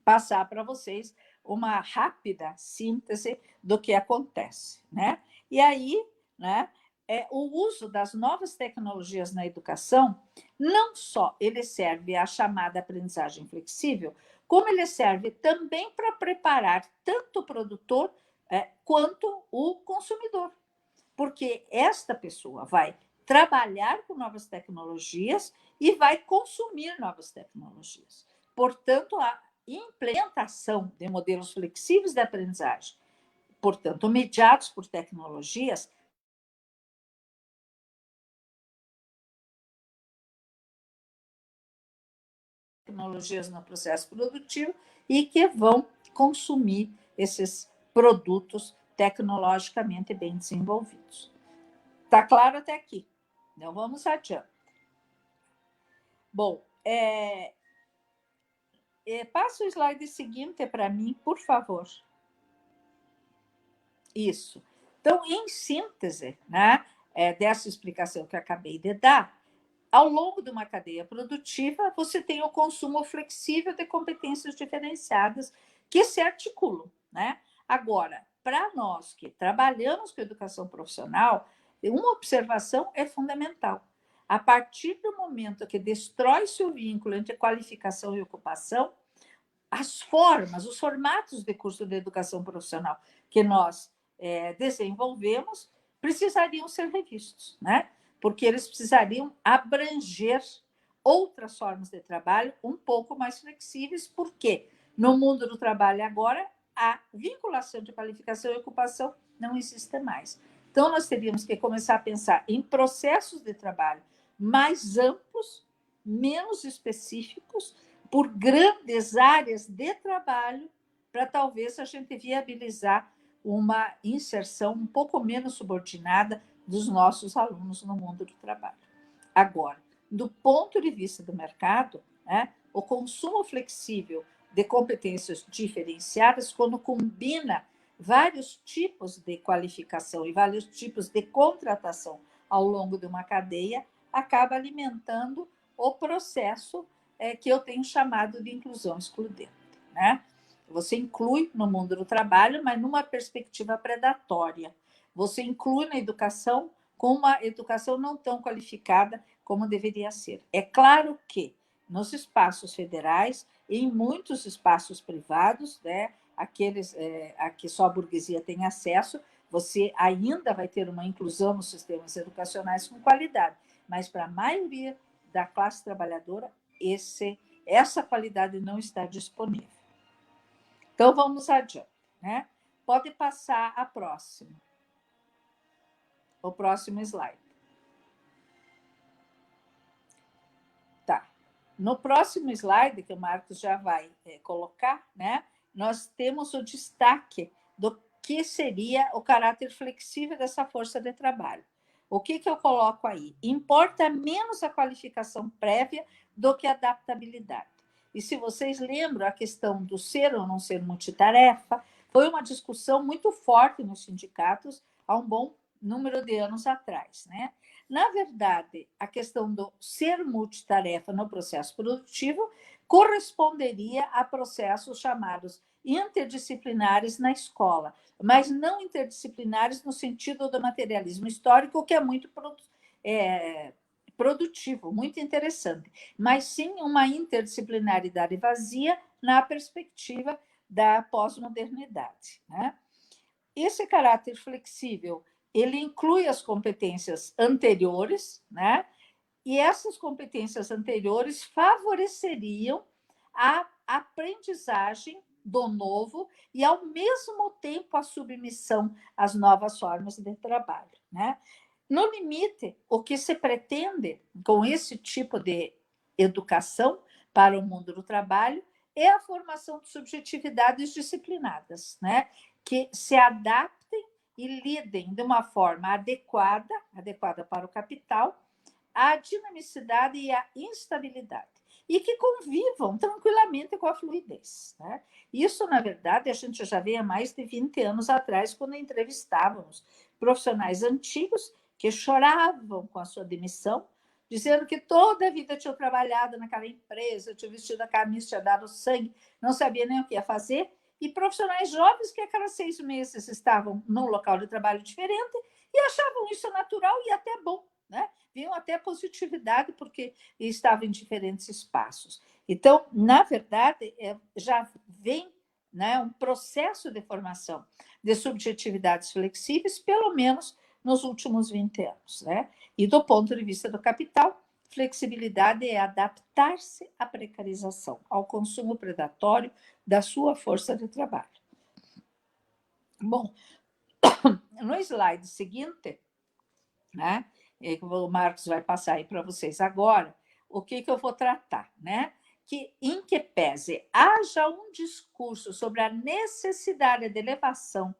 passar para vocês uma rápida síntese do que acontece, né? E aí, né, o uso das novas tecnologias na educação, não só ele serve à chamada aprendizagem flexível, como ele serve também para preparar tanto o produtor quanto o consumidor. Porque esta pessoa vai trabalhar com novas tecnologias e vai consumir novas tecnologias. Portanto, a implementação de modelos flexíveis de aprendizagem, portanto, mediados por tecnologias, no processo produtivo e que vão consumir esses produtos tecnologicamente bem desenvolvidos. Está claro até aqui? Então, vamos adiante. Bom, passa o slide seguinte para mim, por favor. Isso. Então, em síntese, né, dessa explicação que eu acabei de dar, ao longo de uma cadeia produtiva, você tem o consumo flexível de competências diferenciadas que se articulam, né? Agora, para nós que trabalhamos com educação profissional, uma observação é fundamental. A partir do momento que destrói-se o vínculo entre qualificação e ocupação, as formas, os formatos de curso de educação profissional que nós desenvolvemos precisariam ser revistos, né? Porque eles precisariam abranger outras formas de trabalho um pouco mais flexíveis, porque no mundo do trabalho agora a vinculação de qualificação e ocupação não existe mais. Então, nós teríamos que começar a pensar em processos de trabalho mais amplos, menos específicos, por grandes áreas de trabalho, para talvez a gente viabilizar uma inserção um pouco menos subordinada dos nossos alunos no mundo do trabalho. Agora, do ponto de vista do mercado, né, o consumo flexível de competências diferenciadas, quando combina vários tipos de qualificação e vários tipos de contratação ao longo de uma cadeia, acaba alimentando o processo que eu tenho chamado de inclusão excludente, né? Você inclui no mundo do trabalho, mas numa perspectiva predatória. Você inclui na educação com uma educação não tão qualificada como deveria ser. É claro que nos espaços federais, em muitos espaços privados, né, aqueles a que só a burguesia tem acesso, você ainda vai ter uma inclusão nos sistemas educacionais com qualidade, mas para a maioria da classe trabalhadora, essa qualidade não está disponível. Então, vamos adiante, né? Pode passar a próxima. O próximo slide. Tá. No próximo slide, que o Marcos já vai colocar, né? Nós temos o destaque do que seria o caráter flexível dessa força de trabalho. O que eu coloco aí? Importa menos a qualificação prévia do que a adaptabilidade. E se vocês lembram, a questão do ser ou não ser multitarefa foi uma discussão muito forte nos sindicatos há um bom número de anos atrás, né? Na verdade, a questão do ser multitarefa no processo produtivo corresponderia a processos chamados interdisciplinares na escola, mas não interdisciplinares no sentido do materialismo histórico, que é muito produtivo, muito interessante, mas sim uma interdisciplinaridade vazia na perspectiva da pós-modernidade, né? Esse caráter flexível, ele inclui as competências anteriores, né? E essas competências anteriores favoreceriam a aprendizagem do novo e, ao mesmo tempo, a submissão às novas formas de trabalho, né? No limite, o que se pretende com esse tipo de educação para o mundo do trabalho é a formação de subjetividades disciplinadas, né? Que se adaptem e lidem de uma forma adequada para o capital, a dinamicidade e a instabilidade, e que convivam tranquilamente com a fluidez, né? Isso, na verdade, a gente já vê há mais de 20 anos atrás, quando entrevistávamos profissionais antigos que choravam com a sua demissão, dizendo que toda a vida tinham trabalhado naquela empresa, tinham vestido a camisa, tinham dado sangue, não sabia nem o que ia fazer, e profissionais jovens que a cada 6 meses estavam num local de trabalho diferente e achavam isso natural e até bom, né? Viam até positividade porque estavam em diferentes espaços. Então, na verdade, já vem, né, um processo de formação de subjetividades flexíveis, pelo menos nos últimos 20 anos, né? E do ponto de vista do capital, flexibilidade é adaptar-se à precarização, ao consumo predatório da sua força de trabalho. Bom, no slide seguinte, né, o Marcos vai passar aí para vocês agora, o que eu vou tratar, né? Em que pese haja um discurso sobre a necessidade de elevação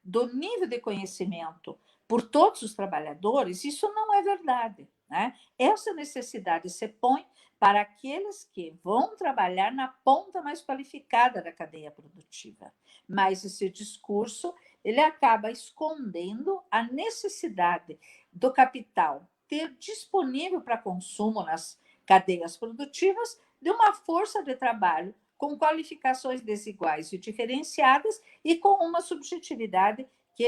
do nível de conhecimento por todos os trabalhadores, isso não é verdade, né? Essa necessidade se põe para aqueles que vão trabalhar na ponta mais qualificada da cadeia produtiva. Mas esse discurso, ele acaba escondendo a necessidade do capital ter disponível para consumo nas cadeias produtivas de uma força de trabalho com qualificações desiguais e diferenciadas e com uma subjetividade que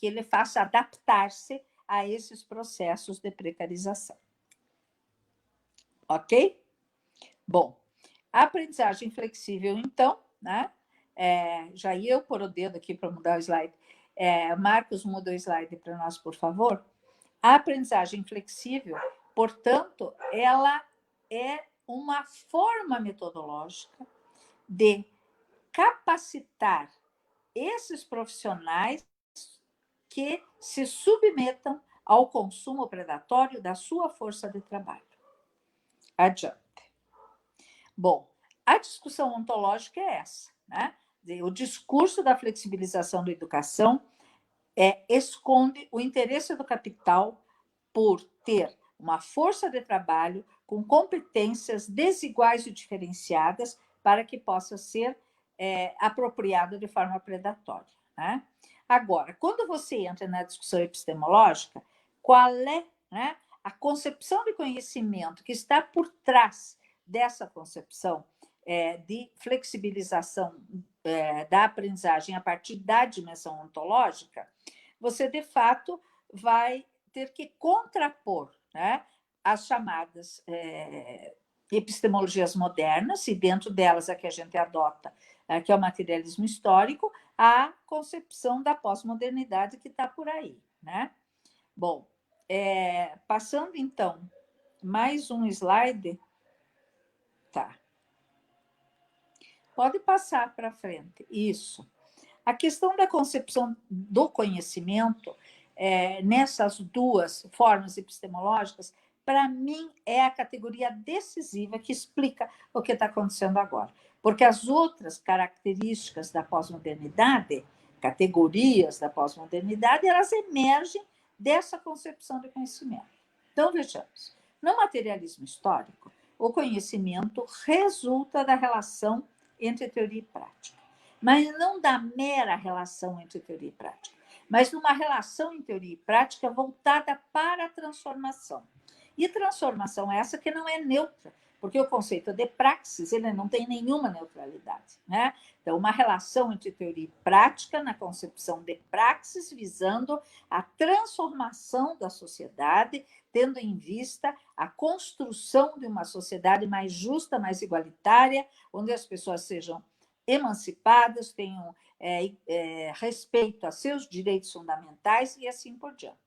ele faça adaptar-se a esses processos de precarização. Ok? Bom, A aprendizagem flexível, então, né? Já ia eu pôr o dedo aqui para mudar o slide. Marcos, muda o slide para nós, por favor. A aprendizagem flexível, portanto, ela é uma forma metodológica de capacitar esses profissionais que se submetam ao consumo predatório da sua força de trabalho. Adiante. Bom, a discussão ontológica é essa, né? O discurso da flexibilização da educação esconde o interesse do capital por ter uma força de trabalho com competências desiguais e diferenciadas para que possa ser apropriado de forma predatória, né? Agora, quando você entra na discussão epistemológica, qual é, né, a concepção de conhecimento que está por trás dessa concepção de flexibilização da aprendizagem a partir da dimensão ontológica, você, de fato, vai ter que contrapor, né, as chamadas epistemologias modernas, e dentro delas a que a gente adota, que é o materialismo histórico, a concepção da pós-modernidade que está por aí, né? Bom, passando, então, mais um slide. Tá. Pode passar para frente. Isso. A questão da concepção do conhecimento, nessas duas formas epistemológicas, para mim, é a categoria decisiva que explica o que está acontecendo agora. Porque as outras características da pós-modernidade, categorias da pós-modernidade, elas emergem dessa concepção de conhecimento. Então, vejamos. No materialismo histórico, o conhecimento resulta da relação entre teoria e prática. Mas não da mera relação entre teoria e prática, mas numa relação em teoria e prática voltada para a transformação. E transformação essa que não é neutra, porque o conceito de praxis ele não tem nenhuma neutralidade, né? Então, uma relação entre teoria e prática na concepção de praxis visando a transformação da sociedade, tendo em vista a construção de uma sociedade mais justa, mais igualitária, onde as pessoas sejam emancipadas, tenham respeito a seus direitos fundamentais e assim por diante.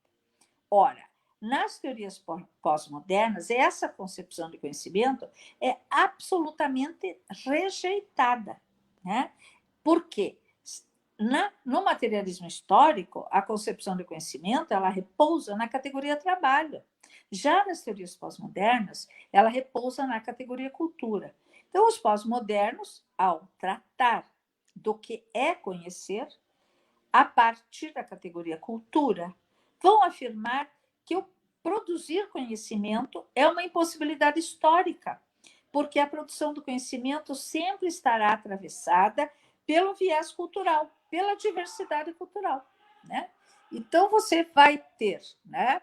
Ora, nas teorias pós-modernas, essa concepção de conhecimento é absolutamente rejeitada, né? Por quê? No materialismo histórico, a concepção de conhecimento ela repousa na categoria trabalho. Já nas teorias pós-modernas, ela repousa na categoria cultura. Então, os pós-modernos, ao tratar do que é conhecer, a partir da categoria cultura, vão afirmar que o produzir conhecimento é uma impossibilidade histórica, porque a produção do conhecimento sempre estará atravessada pelo viés cultural, pela diversidade cultural, né? Então, você vai ter, né,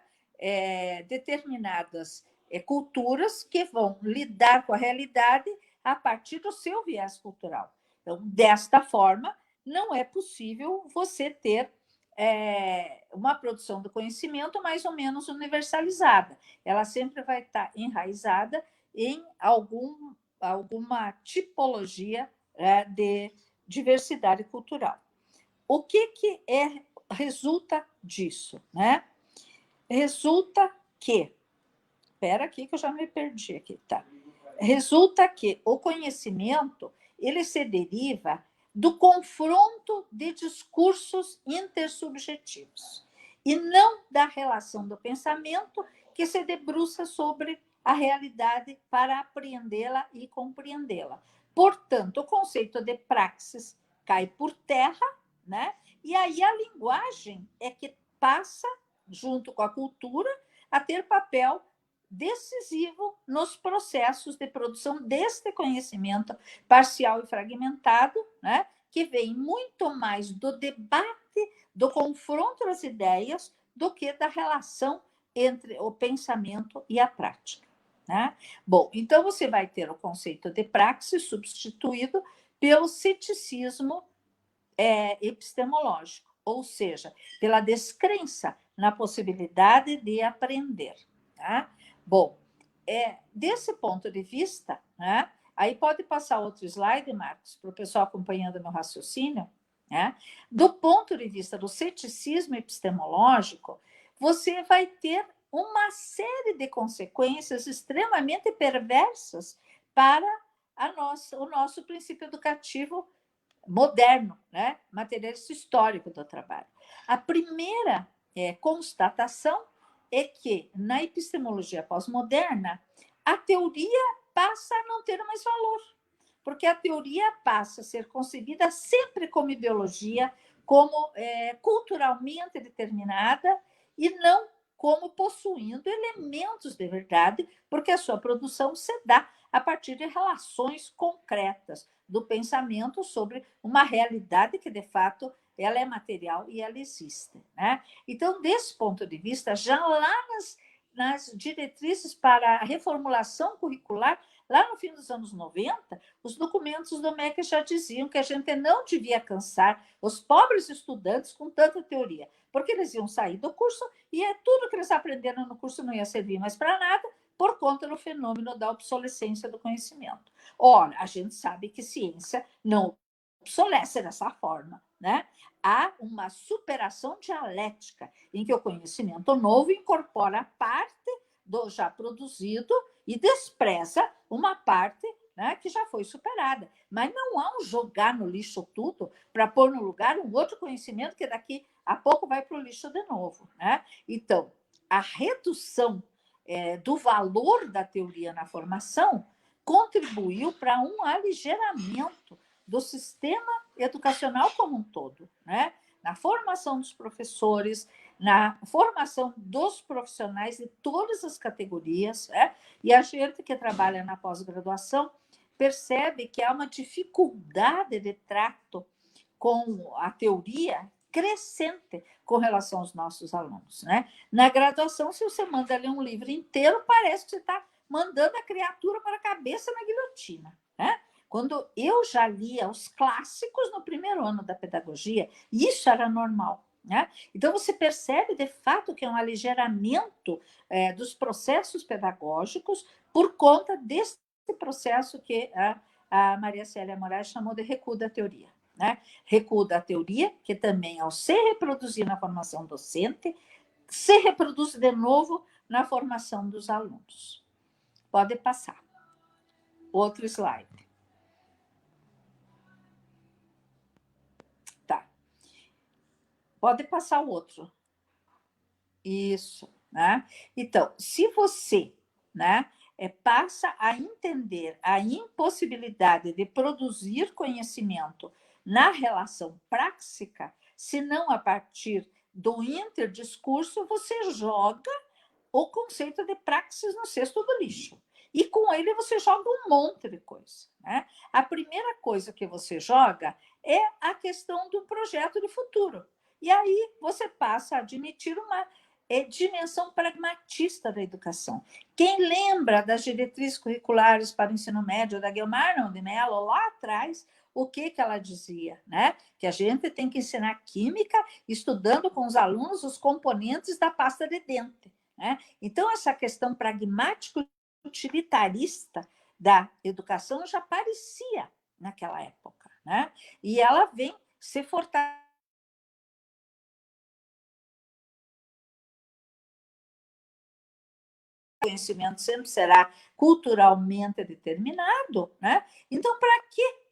determinadas culturas que vão lidar com a realidade a partir do seu viés cultural. Então, desta forma, não é possível você ter uma produção do conhecimento mais ou menos universalizada. Ela sempre vai estar enraizada em alguma tipologia de diversidade cultural. O que resulta disso, né? Resulta que... Espera aqui que eu já me perdi aqui, tá? Resulta que o conhecimento ele se deriva do confronto de discursos intersubjetivos e não da relação do pensamento que se debruça sobre a realidade para apreendê-la e compreendê-la. Portanto, o conceito de praxis cai por terra, né? E aí a linguagem é que passa, junto com a cultura, a ter papel decisivo nos processos de produção deste conhecimento parcial e fragmentado, né, que vem muito mais do debate, do confronto das ideias, do que da relação entre o pensamento e a prática, né? Bom, então você vai ter o conceito de praxis substituído pelo ceticismo epistemológico, ou seja, pela descrença na possibilidade de aprender, tá? Bom, desse ponto de vista, né, Aí pode passar outro slide, Marcos, para o pessoal acompanhando meu raciocínio. Né? Do ponto de vista do ceticismo epistemológico, você vai ter uma série de consequências extremamente perversas para o nosso princípio educativo moderno, né? Materialista histórico do trabalho. A primeira constatação é que, na epistemologia pós-moderna, a teoria passa a não ter mais valor, porque a teoria passa a ser concebida sempre como ideologia, como culturalmente determinada, e não como possuindo elementos de verdade, porque a sua produção se dá a partir de relações concretas do pensamento sobre uma realidade que, de fato, ela é material e ela existe. Né? Então, desse ponto de vista, já lá nas diretrizes para a reformulação curricular, lá no fim dos anos 90, os documentos do MEC já diziam que a gente não devia cansar os pobres estudantes com tanta teoria, porque eles iam sair do curso e tudo que eles aprenderam no curso não ia servir mais para nada, por conta do fenômeno da obsolescência do conhecimento. Ora, a gente sabe que ciência não obsolesce dessa forma, né? Há uma superação dialética em que o conhecimento novo incorpora parte do já produzido e despreza uma parte, né, que já foi superada. Mas não há um jogar no lixo tudo para pôr no lugar um outro conhecimento que daqui a pouco vai para o lixo de novo. Né? Então, a redução do valor da teoria na formação contribuiu para um aligeramento do sistema educacional como um todo, né? Na formação dos professores, na formação dos profissionais de todas as categorias, né? E a gente que trabalha na pós-graduação percebe que há uma dificuldade de trato com a teoria crescente com relação aos nossos alunos. Né? Na graduação, se você manda ler um livro inteiro, parece que você está mandando a criatura para a cabeça na guilhotina. Né? Quando eu já lia os clássicos no primeiro ano da pedagogia, isso era normal. Né? Então, você percebe, de fato, que é um aligeramento dos processos pedagógicos por conta desse processo que a Maria Célia Moraes chamou de recuo da teoria. Né? Recuo da teoria, que também, ao se reproduzir na formação docente, se reproduz de novo na formação dos alunos. Pode passar. Outro slide. Tá. Pode passar o outro. Isso. Né? Então, se você, né, passa a entender a impossibilidade de produzir conhecimento na relação prática, se não a partir do interdiscurso, você joga o conceito de praxis no cesto do lixo. E com ele você joga um monte de coisa. Né? A primeira coisa que você joga é a questão do projeto de futuro. E aí você passa a admitir uma dimensão pragmatista da educação. Quem lembra das diretrizes curriculares para o ensino médio da Guilmar de Mello, lá atrás, o que ela dizia? Né? Que a gente tem que ensinar química estudando com os alunos os componentes da pasta de dente. Né? Então, essa questão pragmático-utilitarista da educação já aparecia naquela época. Né? E ela vem se fortalecendo. O conhecimento sempre será culturalmente determinado. Né? Então, para que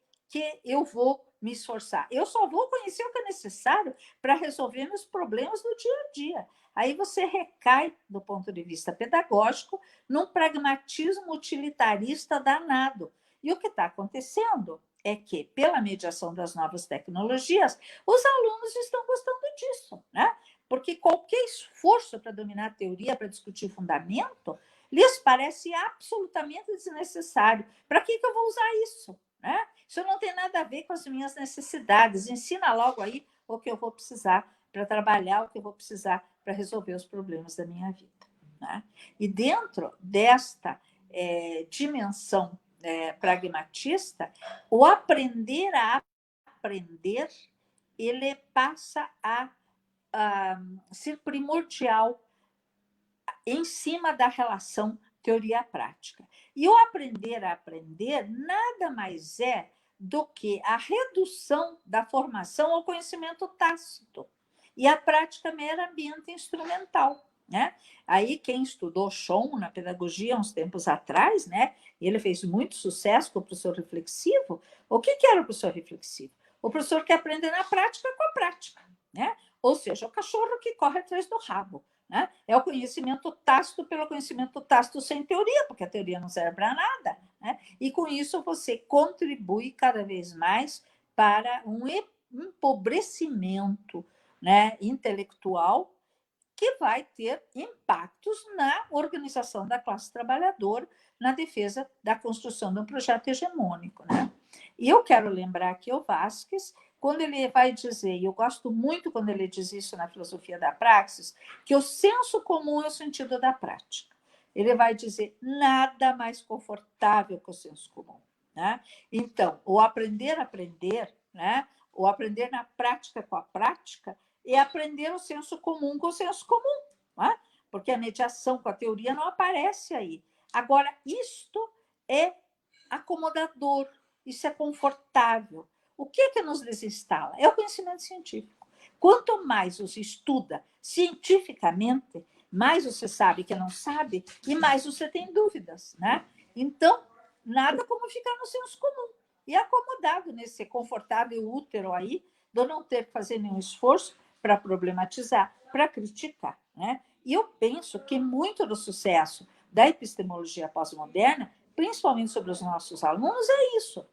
eu vou me esforçar? Eu só vou conhecer o que é necessário para resolver meus problemas no dia a dia. Aí você recai, do ponto de vista pedagógico, num pragmatismo utilitarista danado. E o que está acontecendo é que, pela mediação das novas tecnologias, os alunos estão gostando disso, né? Porque qualquer esforço para dominar a teoria, para discutir o fundamento, lhes parece absolutamente desnecessário. Para que eu vou usar isso? Né? Isso não tem nada a ver com as minhas necessidades. Ensina logo aí o que eu vou precisar para trabalhar, o que eu vou precisar para resolver os problemas da minha vida. Né? E dentro desta dimensão pragmatista, o aprender a aprender, ele passa a ser primordial em cima da relação teoria prática. E o aprender a aprender nada mais é do que a redução da formação ao conhecimento tácito e a prática meramente instrumental. Né? Aí quem estudou Schoen na pedagogia uns tempos atrás, né? Ele fez muito sucesso com o professor reflexivo. O que era o professor reflexivo? O professor que aprende na prática com a prática, né? Ou seja, o cachorro que corre atrás do rabo. Né? É o conhecimento tácito pelo conhecimento tácito sem teoria, porque a teoria não serve para nada. Né? E com isso você contribui cada vez mais para um empobrecimento, né, intelectual, que vai ter impactos na organização da classe trabalhadora, na defesa da construção de um projeto hegemônico. Né? E eu quero lembrar aqui o Vasquez, quando ele vai dizer, e eu gosto muito quando ele diz isso na filosofia da praxis, que o senso comum é o sentido da prática. Ele vai dizer nada mais confortável que o senso comum. Né? Então, o aprender a aprender, né? O aprender na prática com a prática, é aprender o senso comum com o senso comum. Né? Porque a mediação com a teoria não aparece aí. Agora, isto é acomodador, isso é confortável. O que nos desinstala? É o conhecimento científico. Quanto mais você estuda cientificamente, mais você sabe que não sabe e mais você tem dúvidas. Né? Então, nada como ficar no senso comum. E acomodado nesse confortável útero aí, de não ter que fazer nenhum esforço para problematizar, para criticar. Né? E eu penso que muito do sucesso da epistemologia pós-moderna, principalmente sobre os nossos alunos, é isso.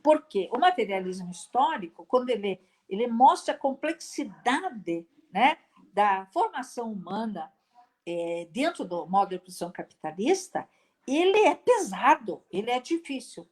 Porque o materialismo histórico, quando ele mostra a complexidade, né, da formação humana dentro do modo de produção capitalista, ele é pesado, ele é difícil.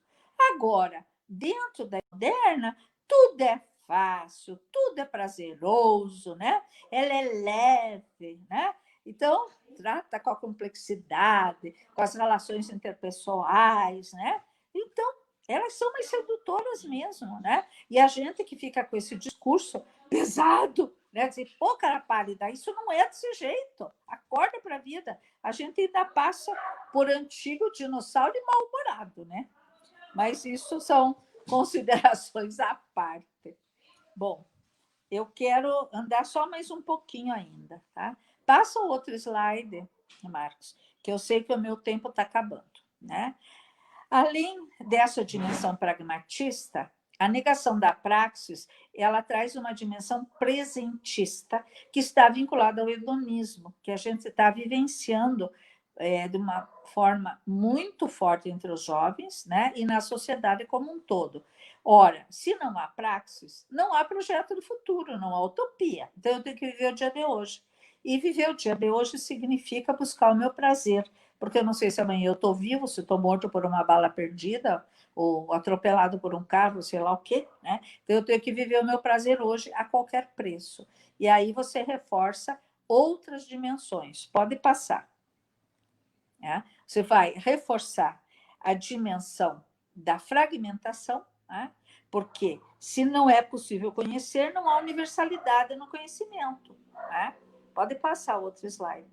Agora, dentro da moderna, tudo é fácil, tudo é prazeroso, né? Ela é leve, né? Então, trata com a complexidade, com as relações interpessoais, né? Então, elas são mais sedutoras mesmo, né? E a gente que fica com esse discurso pesado, né? Dizer, pô, cara pálida, isso não é desse jeito. Acorda para a vida. A gente ainda passa por antigo dinossauro e mal-humorado, né? Mas isso são considerações à parte. Bom, eu quero andar só mais um pouquinho ainda, tá? Passa o outro slide, Marcos, que eu sei que o meu tempo está acabando, né? Além dessa dimensão pragmatista, a negação da praxis, ela traz uma dimensão presentista que está vinculada ao hedonismo, que a gente está vivenciando de uma forma muito forte entre os jovens, né, e na sociedade como um todo. Ora, se não há praxis, não há projeto do futuro, não há utopia. Então, eu tenho que viver o dia de hoje. E viver o dia de hoje significa buscar o meu prazer, porque eu não sei se amanhã eu estou vivo, se estou morto por uma bala perdida, ou atropelado por um carro, sei lá o quê, né? Então, eu tenho que viver o meu prazer hoje a qualquer preço. E aí você reforça outras dimensões. Pode passar. Né? Você vai reforçar a dimensão da fragmentação, né? Porque se não é possível conhecer, não há universalidade no conhecimento. Né? Pode passar outro slide.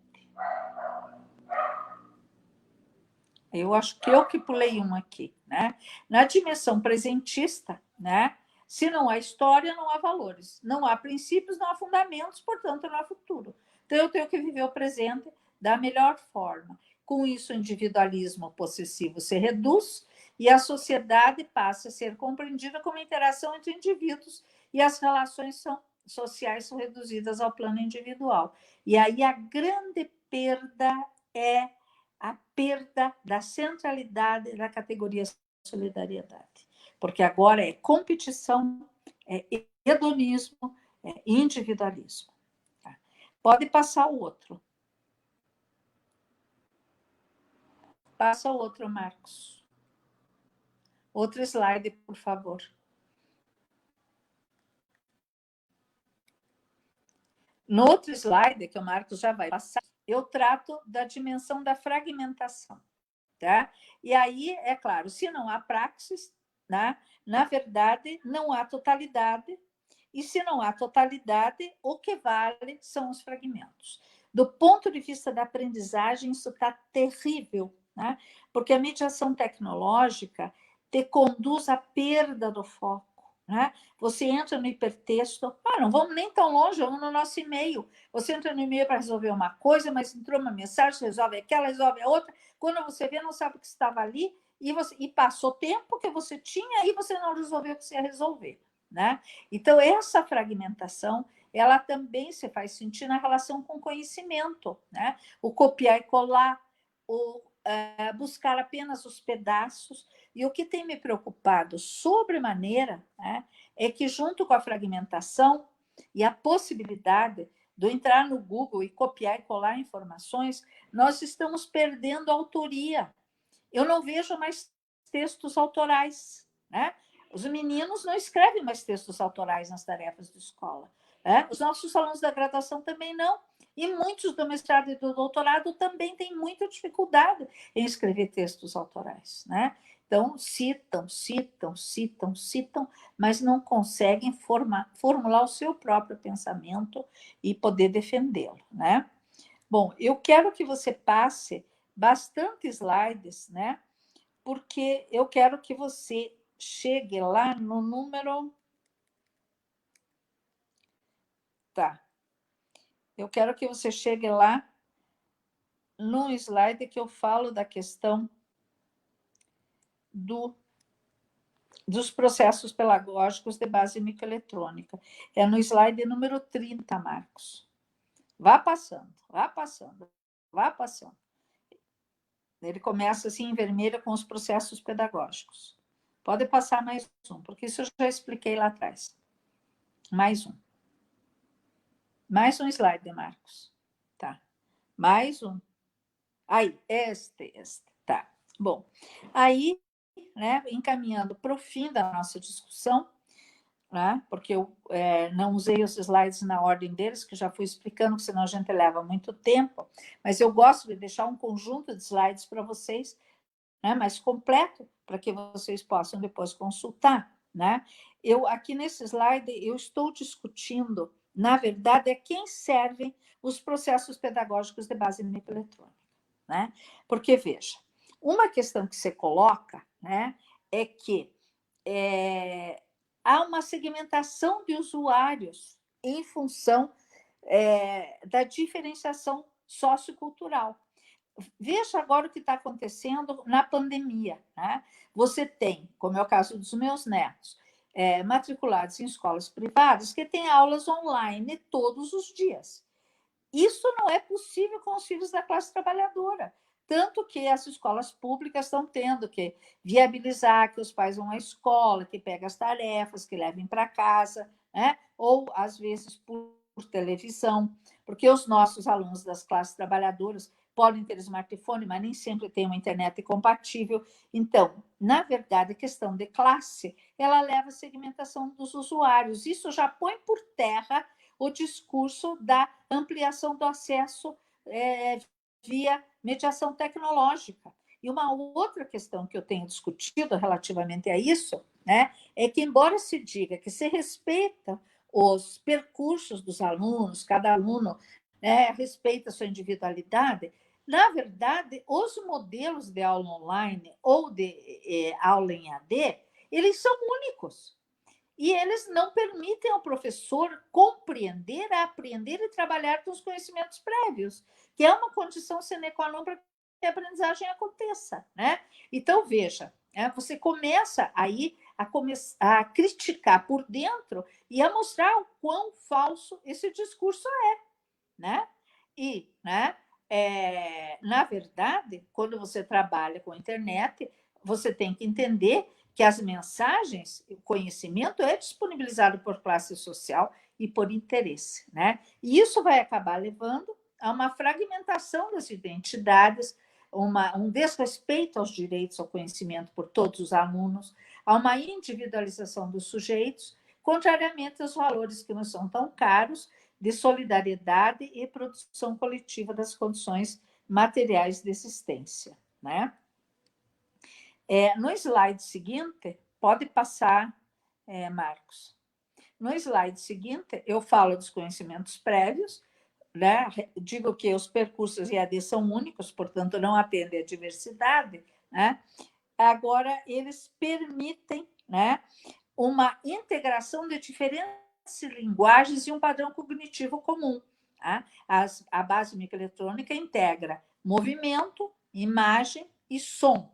Eu acho que eu que pulei um aqui. Né? Na dimensão presentista, né? Se não há história, não há valores. Não há princípios, não há fundamentos, portanto, não há futuro. Então, eu tenho que viver o presente da melhor forma. Com isso, o individualismo possessivo se reduz e a sociedade passa a ser compreendida como interação entre indivíduos e as relações sociais são reduzidas ao plano individual. E aí a grande perda é a perda da centralidade da categoria solidariedade. Porque agora é competição, é hedonismo, é individualismo. Tá? Pode passar o outro. Passa o outro, Marcos. Outro slide, por favor. No outro slide, que o Marcos já vai passar, eu trato da dimensão da fragmentação. Tá? E aí, é claro, se não há praxis, né, na verdade, não há totalidade, e se não há totalidade, o que vale são os fragmentos. Do ponto de vista da aprendizagem, isso está terrível, né? Porque a mediação tecnológica te conduz à perda do foco. Né? Você entra no hipertexto, não vamos nem tão longe, vamos no nosso e-mail. Você entra no e-mail para resolver uma coisa, mas entrou uma mensagem, resolve aquela, resolve a outra. Quando você vê, não sabe o que estava ali, e passou tempo que você tinha e você não resolveu o que você ia resolver. Né? Então, essa fragmentação, ela também se faz sentir na relação com o conhecimento. Né? O copiar e colar, o buscar apenas os pedaços. E o que tem me preocupado sobremaneira, né, é que, junto com a fragmentação e a possibilidade de eu entrar no Google e copiar e colar informações, nós estamos perdendo a autoria. Eu não vejo mais textos autorais. Né? Os meninos não escrevem mais textos autorais nas tarefas de escola. Né? Os nossos alunos da graduação também não. E muitos do mestrado e do doutorado também têm muita dificuldade em escrever textos autorais. Né? Então, citam, mas não conseguem formular o seu próprio pensamento e poder defendê-lo. Né? Bom, eu quero que você passe bastante slides, né? Porque eu quero que você chegue lá no número... Tá. Eu quero que você chegue lá no slide que eu falo da questão dos processos pedagógicos de base microeletrônica. É no slide número 30, Marcos. Vá passando. Ele começa assim em vermelho com os processos pedagógicos. Pode passar mais um, porque isso eu já expliquei lá atrás. Mais um. Mais um slide, Marcos. Tá. Mais um. Aí, este. Tá. Bom, aí, né, encaminhando para o fim da nossa discussão, né, porque eu não usei os slides na ordem deles, que já fui explicando, senão a gente leva muito tempo, mas eu gosto de deixar um conjunto de slides para vocês, né, mais completo, para que vocês possam depois consultar. Né? Aqui nesse slide, eu estou discutindo, na verdade, a quem servem os processos pedagógicos de base microeletrônica. Né? Porque, veja, uma questão que você coloca, né, é que há uma segmentação de usuários em função da diferenciação sociocultural. Veja agora o que está acontecendo na pandemia. Né? Você tem, como é o caso dos meus netos, matriculados em escolas privadas que têm aulas online todos os dias. Isso não é possível com os filhos da classe trabalhadora. Tanto que as escolas públicas estão tendo que viabilizar que os pais vão à escola, que peguem as tarefas, que levem para casa, né? Ou, às vezes, por televisão, porque os nossos alunos das classes trabalhadoras podem ter smartphone, mas nem sempre têm uma internet compatível. Então, na verdade, a questão de classe, ela leva à segmentação dos usuários. Isso já põe por terra o discurso da ampliação do acesso via mediação tecnológica. E uma outra questão que eu tenho discutido relativamente a isso, né, é que, embora se diga que se respeita os percursos dos alunos, cada aluno, né, respeita a sua individualidade, na verdade, os modelos de aula online ou de aula em AD, eles são únicos. E eles não permitem ao professor compreender, aprender e trabalhar com os conhecimentos prévios, que é uma condição sine qua non para que a aprendizagem aconteça. Né? Então, veja, você começa aí a criticar por dentro e a mostrar o quão falso esse discurso é. Né? E, né, na verdade, quando você trabalha com a internet, você tem que entender que as mensagens, o conhecimento é disponibilizado por classe social e por interesse. Né? E isso vai acabar levando a uma fragmentação das identidades, um desrespeito aos direitos ao conhecimento por todos os alunos, a uma individualização dos sujeitos, contrariamente aos valores que não são tão caros de solidariedade e produção coletiva das condições materiais de existência. Né? No slide seguinte, pode passar, Marcos. No slide seguinte, eu falo dos conhecimentos prévios, né? Digo que os percursos EAD são únicos, portanto, não atendem à diversidade, né? Agora, eles permitem, né, uma integração de diferentes linguagens e um padrão cognitivo comum. Tá? A base microeletrônica integra movimento, imagem e som.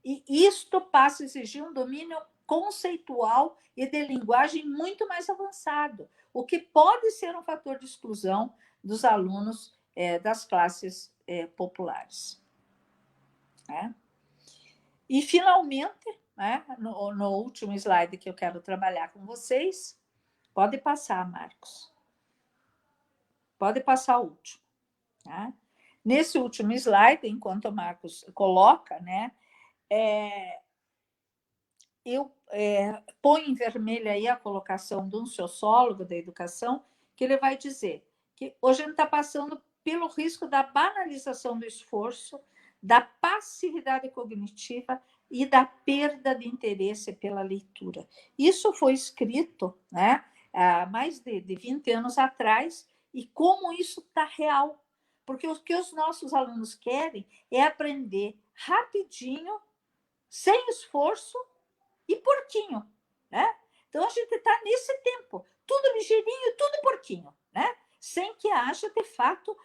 E isto passa a exigir um domínio conceitual e de linguagem muito mais avançado, o que pode ser um fator de exclusão dos alunos das classes populares. E, finalmente, né, no último slide que eu quero trabalhar com vocês, pode passar, Marcos. Pode passar o último. Tá? Nesse último slide, enquanto o Marcos coloca, né, eu ponho em vermelho aí a colocação de um sociólogo da educação, que ele vai dizer que hoje a gente está passando pelo risco da banalização do esforço, da passividade cognitiva e da perda de interesse pela leitura. Isso foi escrito, né, há mais de 20 anos atrás, e como isso está real. Porque o que os nossos alunos querem é aprender rapidinho, sem esforço e porquinho. Né? Então, a gente está nesse tempo, tudo ligeirinho, tudo porquinho, né? Sem que haja, de fato,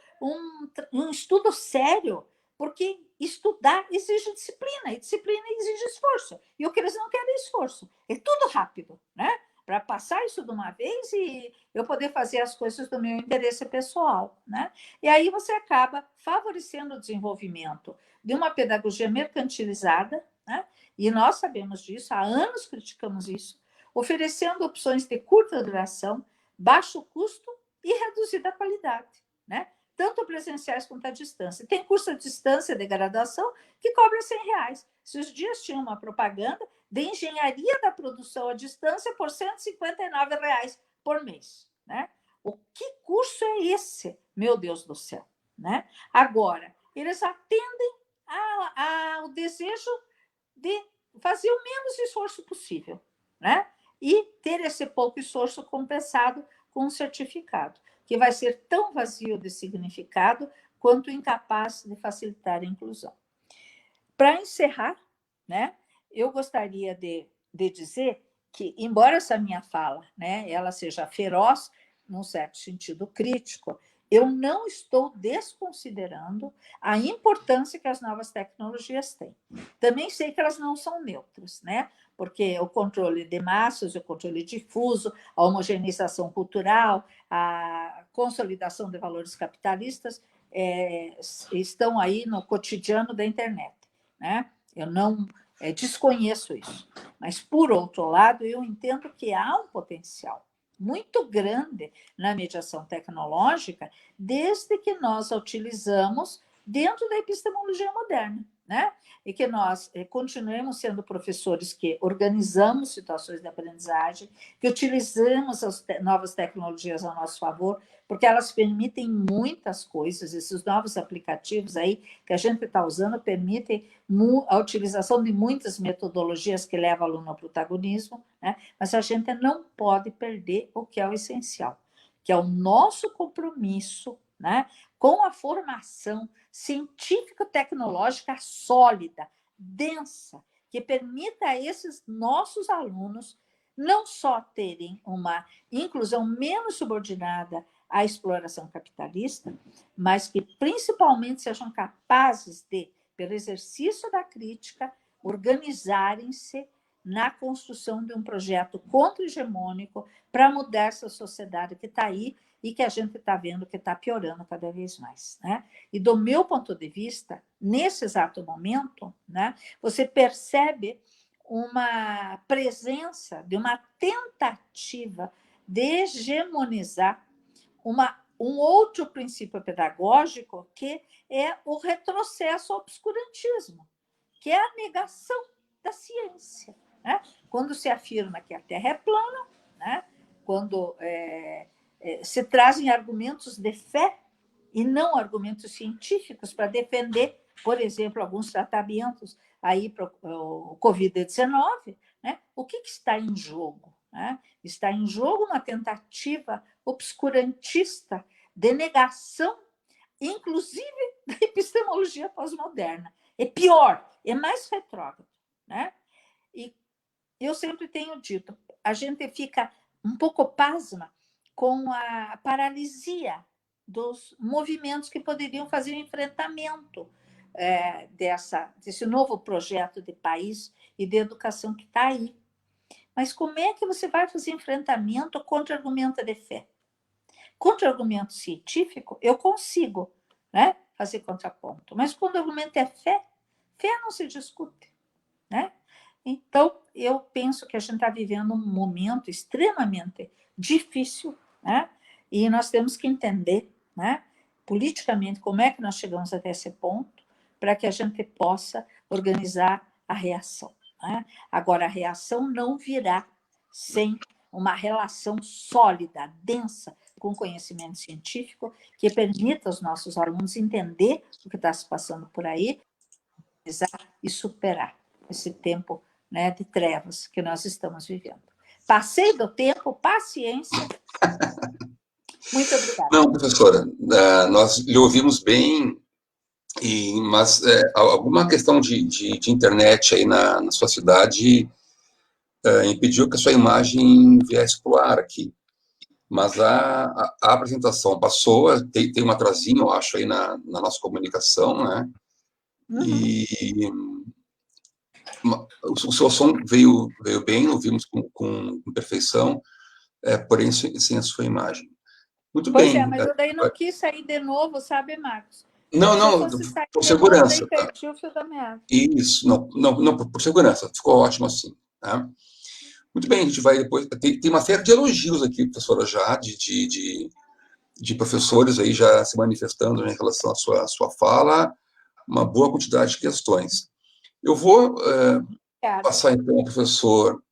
um estudo sério, porque estudar exige disciplina, e disciplina exige esforço. E o que eles não querem é esforço. É tudo rápido, né? Para passar isso de uma vez e eu poder fazer as coisas do meu interesse pessoal, né? E aí você acaba favorecendo o desenvolvimento de uma pedagogia mercantilizada, né? E nós sabemos disso, há anos criticamos isso, oferecendo opções de curta duração, baixo custo e reduzida qualidade, né? Tanto presenciais quanto à distância. Tem curso à distância de graduação que cobra R$100. Esses dias tinha uma propaganda de engenharia da produção à distância por R$159 por mês. Né? O que curso é esse, meu Deus do céu? Né? Agora, eles atendem ao desejo de fazer o menos esforço possível, né? E ter esse pouco esforço compensado com um certificado, que vai ser tão vazio de significado quanto incapaz de facilitar a inclusão. Para encerrar, né, eu gostaria de dizer que, embora essa minha fala, né, ela seja feroz, num certo sentido crítico, eu não estou desconsiderando a importância que as novas tecnologias têm. Também sei que elas não são neutras, né? Porque o controle de massas, o controle difuso, a homogeneização cultural, a consolidação de valores capitalistas estão aí no cotidiano da internet, né? Eu não desconheço isso. Mas, por outro lado, eu entendo que há um potencial muito grande na mediação tecnológica, desde que nós a utilizamos dentro da epistemologia moderna, né? E que nós continuemos sendo professores que organizamos situações de aprendizagem, que utilizamos as novas tecnologias a nosso favor, porque elas permitem muitas coisas, esses novos aplicativos aí que a gente está usando permitem a utilização de muitas metodologias que levam o aluno ao protagonismo, né? Mas a gente não pode perder o que é o essencial, que é o nosso compromisso, né, com a formação científico-tecnológica sólida, densa, que permita a esses nossos alunos não só terem uma inclusão menos subordinada à exploração capitalista, mas que principalmente sejam capazes de, pelo exercício da crítica, organizarem-se na construção de um projeto contra-hegemônico para mudar essa sociedade que está aí e que a gente está vendo que está piorando cada vez mais. Né? E do meu ponto de vista, nesse exato momento, né, você percebe uma presença de uma tentativa de hegemonizar um outro princípio pedagógico, que é o retrocesso ao obscurantismo, que é a negação da ciência. Né? Quando se afirma que a Terra é plana, né? Quando se trazem argumentos de fé e não argumentos científicos para defender, por exemplo, alguns tratamentos aí para o Covid-19, né? O que está em jogo? Né? Está em jogo uma tentativa obscurantista de negação, inclusive da epistemologia pós-moderna. É pior, é mais retrógrado, né? E eu sempre tenho dito, a gente fica um pouco pasma com a paralisia dos movimentos que poderiam fazer o enfrentamento desse novo projeto de país e de educação que está aí. Mas como é que você vai fazer enfrentamento contra argumento de fé? Contra argumento científico, eu consigo, né, fazer contraponto. Mas quando o argumento é fé, fé não se discute, né? Então, eu penso que a gente está vivendo um momento extremamente difícil, né? E nós temos que entender, né, politicamente, como é que nós chegamos até esse ponto, para que a gente possa organizar a reação, né? Agora, a reação não virá sem uma relação sólida, densa, com conhecimento científico, que permita aos nossos alunos entender o que está se passando por aí e superar esse tempo, né, de trevas que nós estamos vivendo. Passei do tempo, paciência. Muito obrigada. Não, professora, nós lhe ouvimos bem, mas alguma questão de internet aí na sua cidade impediu que a sua imagem viesse para o ar aqui. Mas a apresentação passou, tem um atrasinho, eu acho, aí na nossa comunicação, né? Uhum. E o seu som veio bem, ouvimos com perfeição, porém sem a sua imagem. Muito pois bem. Mas eu daí não quis sair de novo, sabe, Marcos? Não, por segurança. Novo, perdi o fio da meada. Isso, não, por segurança, ficou ótimo assim, tá? Muito bem, a gente vai depois... Tem uma série de elogios aqui, professora, já, de professores aí já se manifestando em relação à sua fala, uma boa quantidade de questões. Eu vou passar, então, ao professor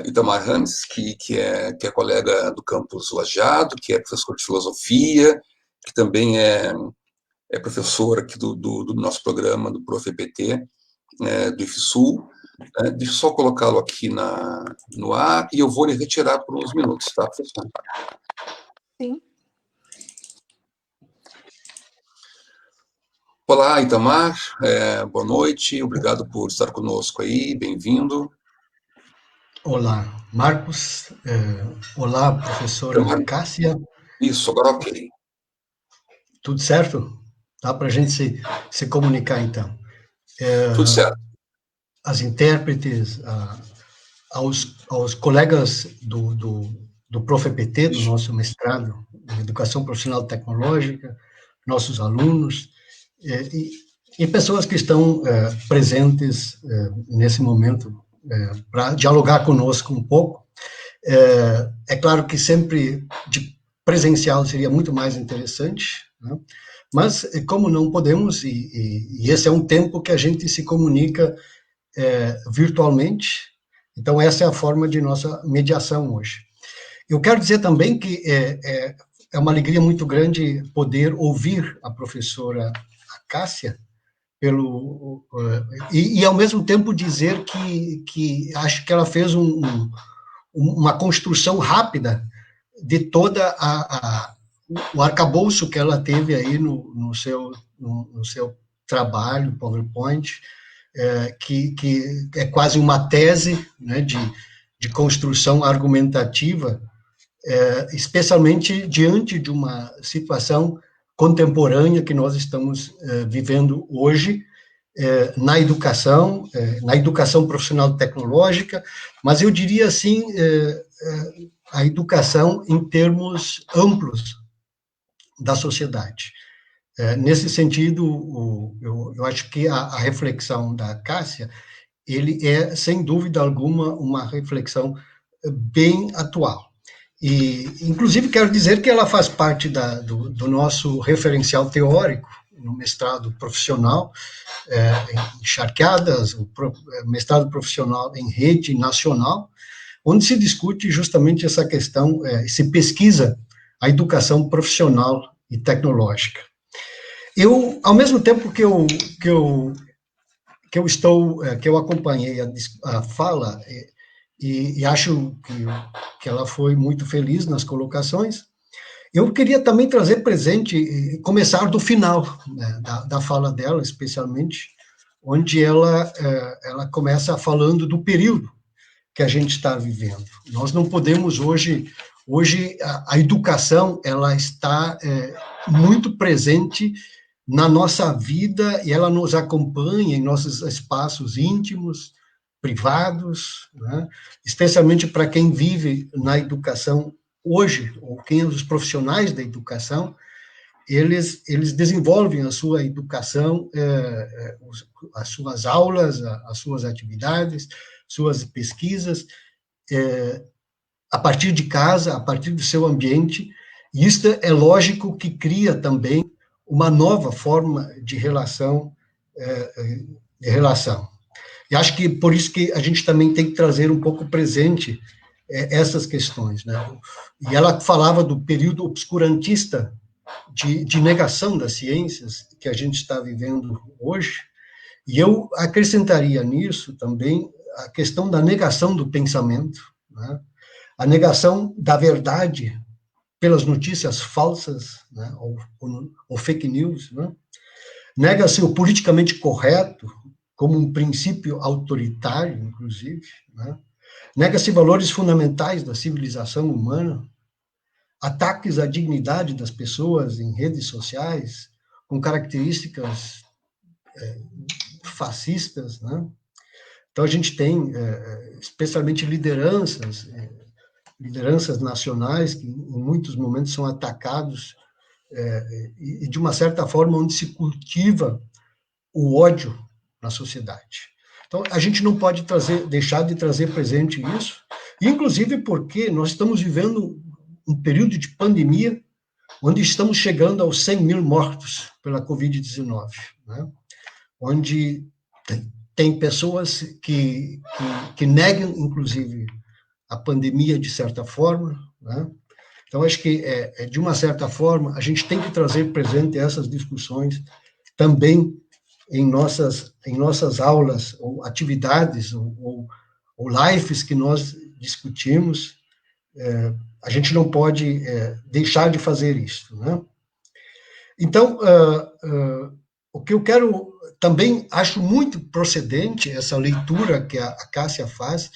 Itamar Rames, que é colega do campus Lajeado, que é professor de filosofia, que também é professor aqui do nosso programa, do Prof. EPT, do IFSUL. Deixa eu só colocá-lo aqui no ar e eu vou lhe retirar por uns minutos, tá, professor? Sim. Olá, Itamar, boa noite, obrigado por estar conosco aí, bem-vindo. Olá, Marcos, olá, professora Cássia. Isso, agora ok. Tudo certo? Dá para a gente se comunicar, então. Tudo certo. As intérpretes, aos colegas do Prof. EPT, do nosso mestrado em Educação Profissional Tecnológica, nossos alunos, e pessoas que estão presentes nesse momento para dialogar conosco um pouco. É claro que sempre de presencial seria muito mais interessante, né? Mas como não podemos, e esse é um tempo que a gente se comunica virtualmente, então essa é a forma de nossa mediação hoje. Eu quero dizer também que é uma alegria muito grande poder ouvir a professora Cássia, e ao mesmo tempo dizer que acho que ela fez uma construção rápida de toda o arcabouço que ela teve aí no seu trabalho, PowerPoint, que é quase uma tese, né, de construção argumentativa, especialmente diante de uma situação contemporânea que nós estamos vivendo hoje, na educação profissional tecnológica, mas eu diria assim, a educação em termos amplos da sociedade. Nesse sentido, eu acho que a reflexão da Cássia, ele é, sem dúvida alguma, uma reflexão bem atual. E, inclusive, quero dizer que ela faz parte do nosso referencial teórico no mestrado profissional em charqueadas, o mestrado profissional em rede nacional, onde se discute justamente essa questão, se pesquisa a educação profissional e tecnológica. Ao mesmo tempo que eu acompanhei a fala, e acho que ela foi muito feliz nas colocações, Eu queria também trazer presente, começar do final, né, da fala dela, especialmente, onde ela começa falando do período que a gente está vivendo. Nós não podemos hoje a educação, ela está muito presente na nossa vida e ela nos acompanha em nossos espaços íntimos, privados, né? Especialmente para quem vive na educação hoje, ou quem os profissionais da educação, eles desenvolvem a sua educação, as suas aulas, as suas atividades, suas pesquisas, a partir de casa, a partir do seu ambiente, e isso é lógico que cria também uma nova forma de relação, E acho que por isso que a gente também tem que trazer um pouco presente essas questões, né? E ela falava do período obscurantista de negação das ciências que a gente está vivendo hoje, e eu acrescentaria nisso também a questão da negação do pensamento, né? A negação da verdade pelas notícias falsas, né? ou fake news, né? Nega-se o politicamente correto como um princípio autoritário, inclusive, né? Nega-se valores fundamentais da civilização humana, ataques à dignidade das pessoas em redes sociais, com características fascistas, né? Então, a gente tem, especialmente, lideranças nacionais, que em muitos momentos são atacados, e de uma certa forma, onde se cultiva o ódio na sociedade. Então, a gente não pode deixar de trazer presente isso, inclusive porque nós estamos vivendo um período de pandemia, onde estamos chegando aos 100 mil mortos pela Covid-19, né? Onde tem pessoas que negam, inclusive, a pandemia de certa forma, né? Então, acho que, de uma certa forma, a gente tem que trazer presente essas discussões também em nossas aulas, ou atividades, ou lives que nós discutimos. A gente não pode deixar de fazer isso, né? Então, o que eu quero, também acho muito procedente essa leitura que a Cássia faz,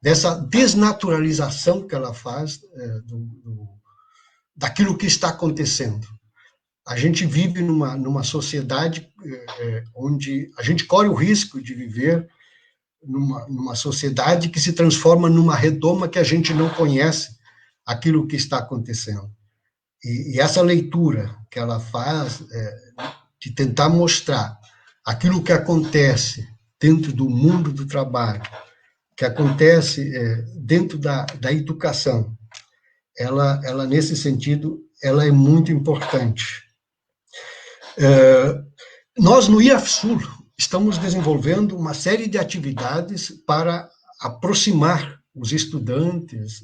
dessa desnaturalização que ela faz daquilo que está acontecendo. A gente vive numa sociedade onde a gente corre o risco de viver numa sociedade que se transforma numa redoma que a gente não conhece aquilo que está acontecendo. E essa leitura que ela faz, de tentar mostrar aquilo que acontece dentro do mundo do trabalho, que acontece dentro da educação, ela, nesse sentido, ela é muito importante. Nós, no IAFSUL, estamos desenvolvendo uma série de atividades para aproximar os estudantes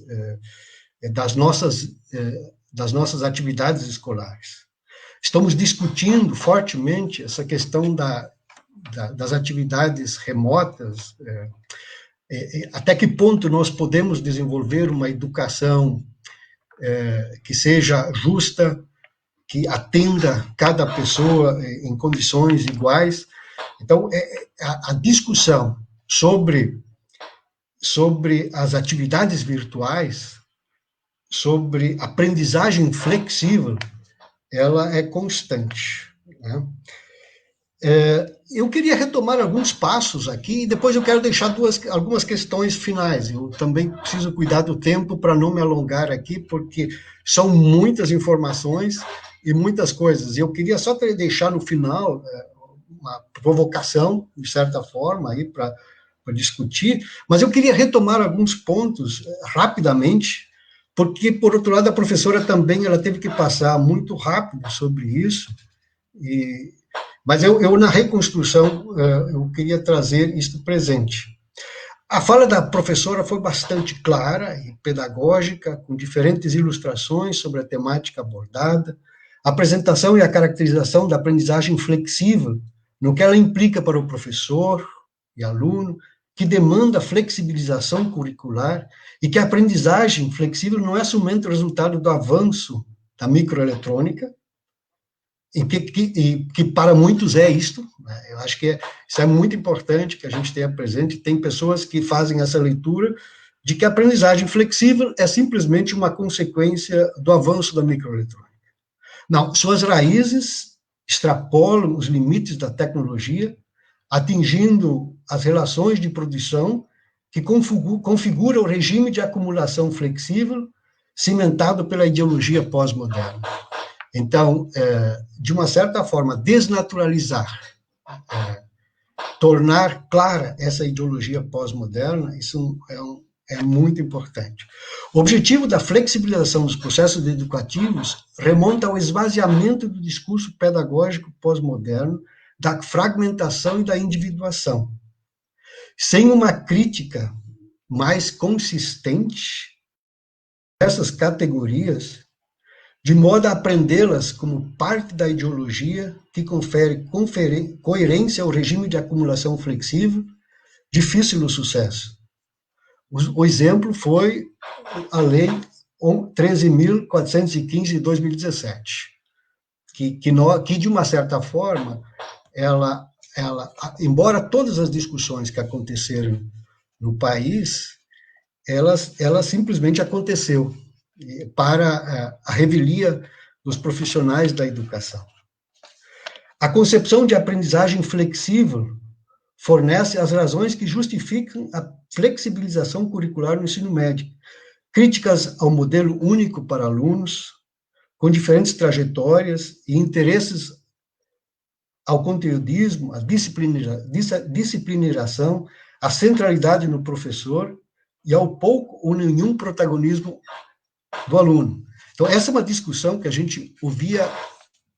das nossas atividades escolares. Estamos discutindo fortemente essa questão das atividades remotas, até que ponto nós podemos desenvolver uma educação que seja justa, que atenda cada pessoa em condições iguais. Então, a discussão sobre as atividades virtuais, sobre aprendizagem flexível, ela é constante, né? Eu queria retomar alguns passos aqui, e depois eu quero deixar algumas questões finais. Eu também preciso cuidar do tempo para não me alongar aqui, porque são muitas informações e muitas coisas. Eu queria só deixar no final uma provocação, de certa forma, aí para discutir, mas eu queria retomar alguns pontos rapidamente, porque, por outro lado, a professora também ela teve que passar muito rápido sobre isso, mas eu, na reconstrução, eu queria trazer isso presente. A fala da professora foi bastante clara e pedagógica, com diferentes ilustrações sobre a temática abordada, a apresentação e a caracterização da aprendizagem flexível, no que ela implica para o professor e aluno, que demanda flexibilização curricular, e que a aprendizagem flexível não é somente o resultado do avanço da microeletrônica, que para muitos é isto, né? Eu acho que isso é muito importante que a gente tenha presente. Tem pessoas que fazem essa leitura de que a aprendizagem flexível é simplesmente uma consequência do avanço da microeletrônica. Não, suas raízes extrapolam os limites da tecnologia, atingindo as relações de produção que configura o regime de acumulação flexível cimentado pela ideologia pós-moderna. Então, de uma certa forma, desnaturalizar, tornar clara essa ideologia pós-moderna, isso é muito importante. O objetivo da flexibilização dos processos educativos remonta ao esvaziamento do discurso pedagógico pós-moderno, da fragmentação e da individuação. Sem uma crítica mais consistente dessas categorias, de modo a aprendê-las como parte da ideologia que confere coerência ao regime de acumulação flexível, difícil o sucesso. O exemplo foi a Lei 13.415 de 2017, que de uma certa forma, ela, embora todas as discussões que aconteceram no país, ela simplesmente aconteceu para a revelia dos profissionais da educação. A concepção de aprendizagem flexível fornece as razões que justificam a flexibilização curricular no ensino médio, críticas ao modelo único para alunos, com diferentes trajetórias e interesses ao conteudismo, à disciplinização, à centralidade no professor e ao pouco ou nenhum protagonismo do aluno. Então, essa é uma discussão que a gente ouvia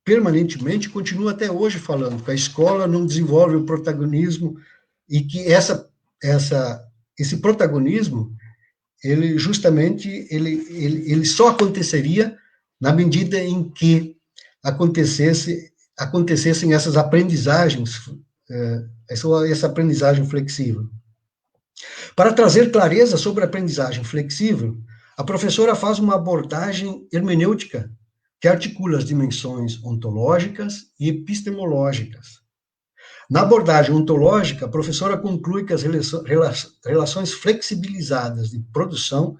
permanentemente, continua até hoje falando, que a escola não desenvolve o protagonismo e que esse protagonismo, ele justamente, ele só aconteceria na medida em que acontecessem essas aprendizagens, essa aprendizagem flexível. Para trazer clareza sobre a aprendizagem flexível, a professora faz uma abordagem hermenêutica que articula as dimensões ontológicas e epistemológicas. Na abordagem ontológica, a professora conclui que as relações flexibilizadas de produção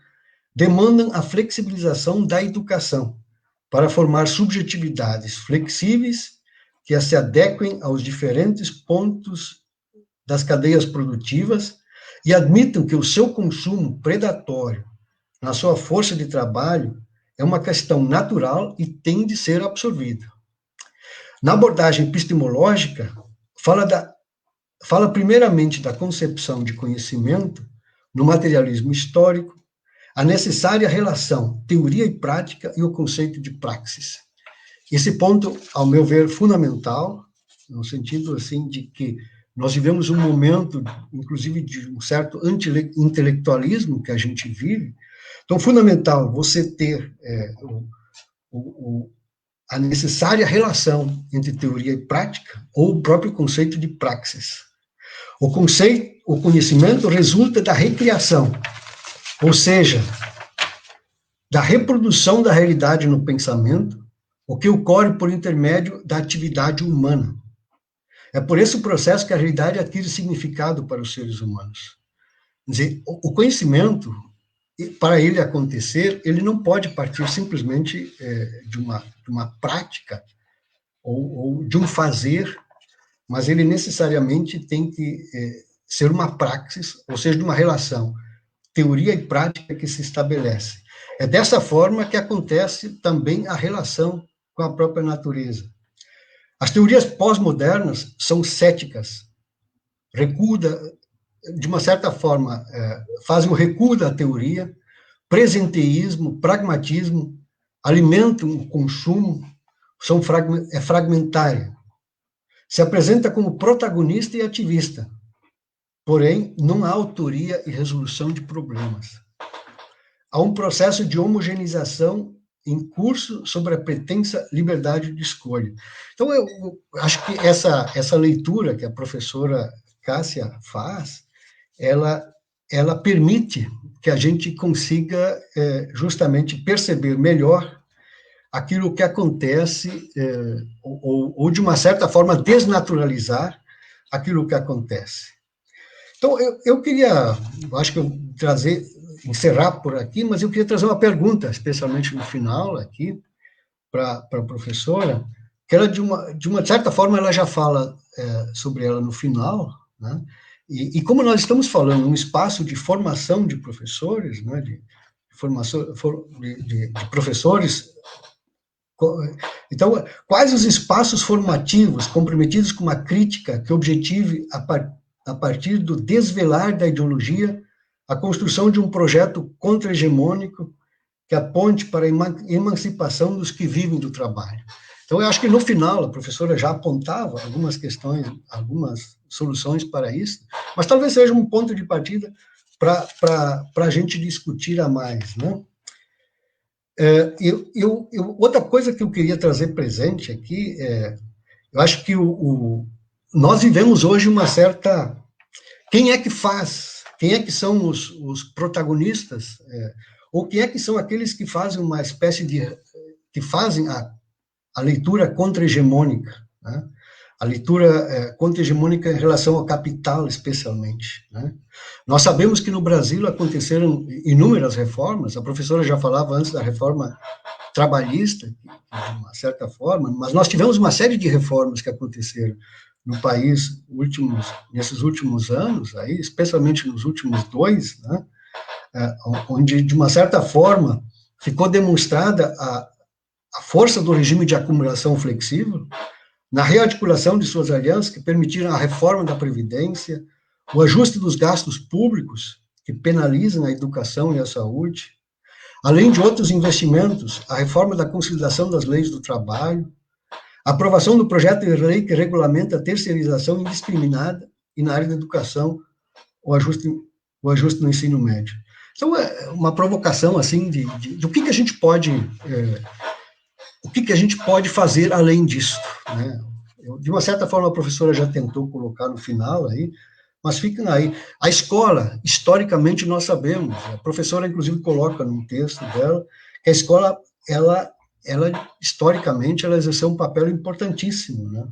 demandam a flexibilização da educação para formar subjetividades flexíveis que se adequem aos diferentes pontos das cadeias produtivas e admitam que o seu consumo predatório na sua força de trabalho é uma questão natural e tem de ser absorvida. Na abordagem epistemológica, fala primeiramente da concepção de conhecimento no materialismo histórico, a necessária relação teoria e prática e o conceito de praxis. Esse ponto, ao meu ver, fundamental, no sentido assim de que nós vivemos um momento, inclusive, de um certo anti-intelectualismo que a gente vive. Então, fundamental você ter a necessária relação entre teoria e prática, ou o próprio conceito de praxis. O conhecimento resulta da recriação, ou seja, da reprodução da realidade no pensamento, o que ocorre por intermédio da atividade humana. É por esse processo que a realidade adquire significado para os seres humanos. Quer dizer, o conhecimento, para ele acontecer, ele não pode partir simplesmente de uma prática ou de um fazer, mas ele necessariamente tem que ser uma praxis, ou seja, de uma relação teoria e prática que se estabelece. É dessa forma que acontece também a relação com a própria natureza. As teorias pós-modernas são céticas, de uma certa forma, fazem o recuo da teoria, presenteísmo, pragmatismo, alimentam o consumo, é fragmentária. Se apresenta como protagonista e ativista, porém, não há autoria e resolução de problemas. Há um processo de homogeneização em curso sobre a pretensa liberdade de escolha. Então, eu acho que essa leitura que a professora Cássia faz, ela permite que a gente consiga justamente perceber melhor aquilo que acontece, ou de uma certa forma desnaturalizar aquilo que acontece. Então, eu acho que eu encerrar por aqui, mas eu queria trazer uma pergunta, especialmente no final aqui, para a professora, que ela, de uma certa forma, ela já fala sobre ela no final, né? E como nós estamos falando um espaço de formação de professores, né, de professores, então, quais os espaços formativos comprometidos com uma crítica que objetive, a partir do desvelar da ideologia, a construção de um projeto contra-hegemônico que aponte para a emancipação dos que vivem do trabalho? Então, eu acho que no final a professora já apontava algumas questões, algumas soluções para isso, mas talvez seja um ponto de partida para a gente discutir a mais, né? Outra coisa que eu queria trazer presente aqui, eu acho que nós vivemos hoje uma certa... Quem é que faz? Quem é que são os protagonistas? Ou quem é que são aqueles que fazem uma espécie de... que fazem a leitura contra-hegemônica, né? A leitura contra-hegemônica em relação ao capital, especialmente, né? Nós sabemos que no Brasil aconteceram inúmeras reformas, a professora já falava antes da reforma trabalhista, de uma certa forma, mas nós tivemos uma série de reformas que aconteceram no país nesses últimos anos, aí, especialmente nos últimos 2, né? Onde, de uma certa forma, ficou demonstrada a força do regime de acumulação flexível, na rearticulação de suas alianças que permitiram a reforma da Previdência, o ajuste dos gastos públicos, que penalizam a educação e a saúde, além de outros investimentos, a reforma da conciliação das leis do trabalho, a aprovação do projeto de lei que regulamenta a terceirização indiscriminada e, na área da educação, o ajuste no ensino médio. Então, é uma provocação, assim, do que a gente pode... o que a gente pode fazer além disso, né? De uma certa forma, a professora já tentou colocar no final aí, mas ficam aí. A escola, historicamente, nós sabemos, a professora, inclusive, coloca num texto dela, que a escola, ela historicamente, ela exerceu um papel importantíssimo, né?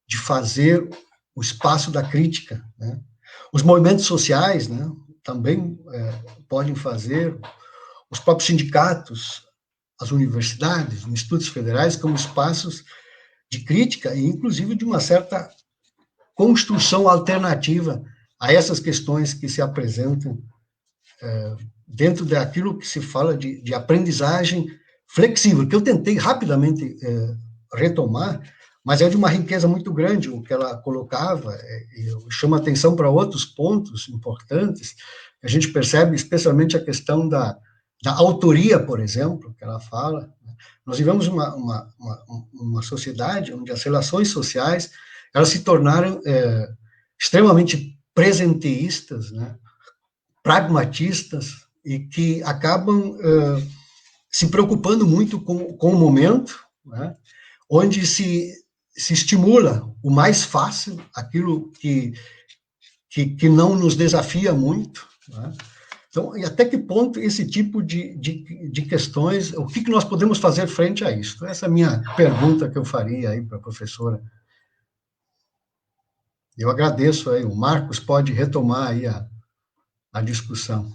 De fazer o espaço da crítica, né? Os movimentos sociais, né? Também podem fazer, os próprios sindicatos, as universidades, os institutos federais, como espaços de crítica e, inclusive, de uma certa construção alternativa a essas questões que se apresentam dentro daquilo que se fala de aprendizagem flexível, que eu tentei rapidamente retomar, mas é de uma riqueza muito grande o que ela colocava, e chama atenção para outros pontos importantes, que a gente percebe, especialmente a questão da autoria, por exemplo, que ela fala. Nós vivemos uma sociedade onde as relações sociais, elas se tornaram extremamente presenteístas, né, pragmatistas, e que acabam se preocupando muito com o momento, né, onde se estimula o mais fácil, aquilo que não nos desafia muito, né? Então, e até que ponto esse tipo de questões, o que nós podemos fazer frente a isso? Essa é a minha pergunta que eu faria aí para a professora. Eu agradeço aí, o Marcos pode retomar aí a discussão.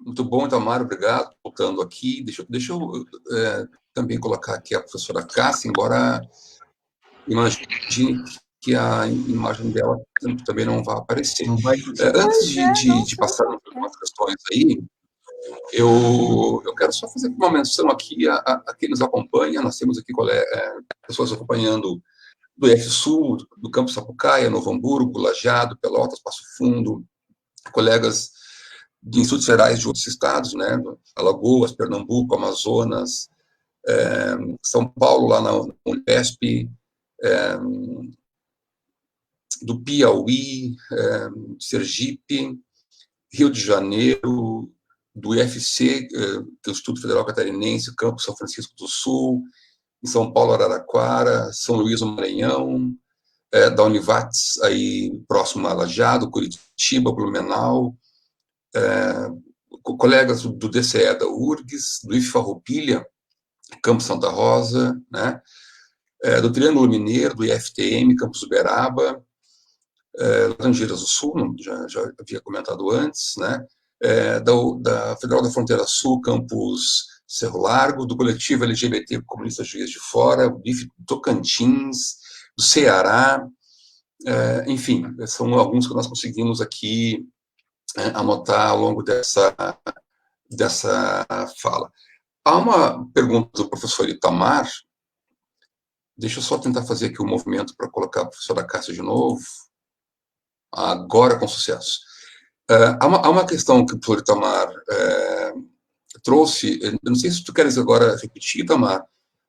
Muito bom, Itamar, obrigado. Voltando aqui, deixa eu também colocar aqui a professora Cássia, embora imagine que a imagem dela também não vai aparecer. Não vai... Antes de passar algumas questões aí, eu quero só fazer uma menção aqui a quem nos acompanha. Nós temos aqui pessoas acompanhando do IF-Sul, do Campus Sapucaia, Novo Hamburgo, Lajeado, Pelotas, Passo Fundo, colegas de institutos federais de outros estados, né, Alagoas, Pernambuco, Amazonas, São Paulo, lá na Unipesp, do Piauí, Sergipe, Rio de Janeiro, do IFC, do Instituto Federal Catarinense, Campus São Francisco do Sul, em São Paulo, Araraquara, São Luís do Maranhão, da Univates, aí próximo a Lajeado, Curitiba, Blumenau, colegas do DCE da URGS, do IF Farroupilha, Campus Santa Rosa, né? Do Triângulo Mineiro, do IFTM, Campus Uberaba, Laranjeiras do Sul, já havia comentado antes, né? Da Federal da Fronteira Sul, Campus Cerro Largo, do Coletivo LGBT Comunista Juiz de Fora, do IF Tocantins, do Ceará, enfim, são alguns que nós conseguimos aqui anotar ao longo dessa fala. Há uma pergunta do professor Itamar, deixa eu só tentar fazer aqui o movimento para colocar a professora Cássia de novo, agora com sucesso. Há uma questão que o professor Itamar trouxe, eu não sei se tu queres agora repetir, Itamar,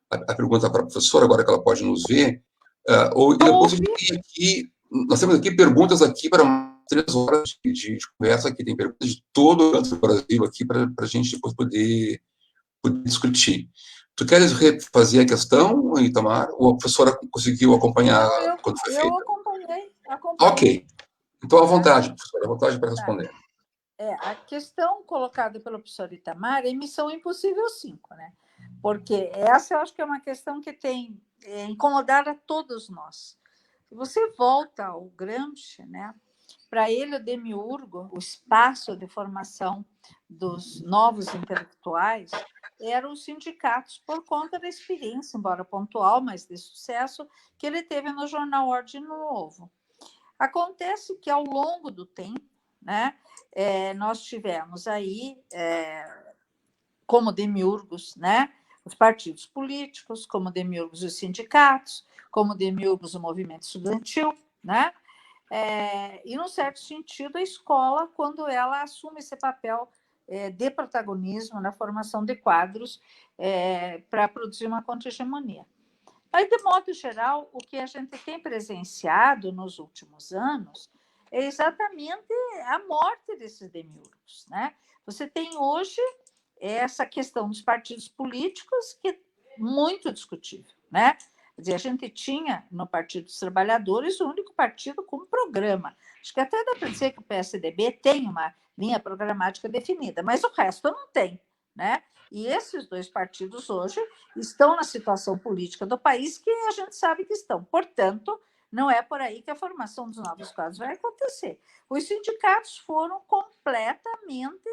a pergunta para a professora, agora que ela pode nos ver, ou depois a gente tem aqui, nós temos aqui perguntas aqui para 3 horas de conversa, aqui tem perguntas de todo o canto do Brasil aqui para a gente depois poder discutir. Tu queres refazer a questão, Itamar, ou a professora conseguiu acompanhar quando foi feita? Eu acompanhei. Ok. Então, à vontade, professora, à vontade para responder. A questão colocada pelo professor Itamar é Missão Impossível 5, né? Porque essa eu acho que é uma questão que tem incomodado a todos nós. Se você volta ao Gramsci, né? Para ele, o Demiurgo, o espaço de formação dos novos intelectuais, eram os sindicatos, por conta da experiência, embora pontual, mas de sucesso, que ele teve no jornal Ordem Novo. Acontece que, ao longo do tempo, né, nós tivemos aí, como demiurgos, né, os partidos políticos, como demiurgos os sindicatos, como demiurgos o movimento estudantil, né? E, num certo sentido, a escola, quando ela assume esse papel de protagonismo na formação de quadros para produzir uma contra-hegemonia. Mas, de modo geral, o que a gente tem presenciado nos últimos anos é exatamente a morte desses demiurgos, né? Você tem hoje essa questão dos partidos políticos, que é muito discutível, né? Quer dizer, a gente tinha no Partido dos Trabalhadores o único partido com programa. Acho que até dá para dizer que o PSDB tem uma linha programática definida, mas o resto não tem, né? E esses 2 partidos hoje estão na situação política do país que a gente sabe que estão. Portanto, não é por aí que a formação dos novos quadros vai acontecer. Os sindicatos foram completamente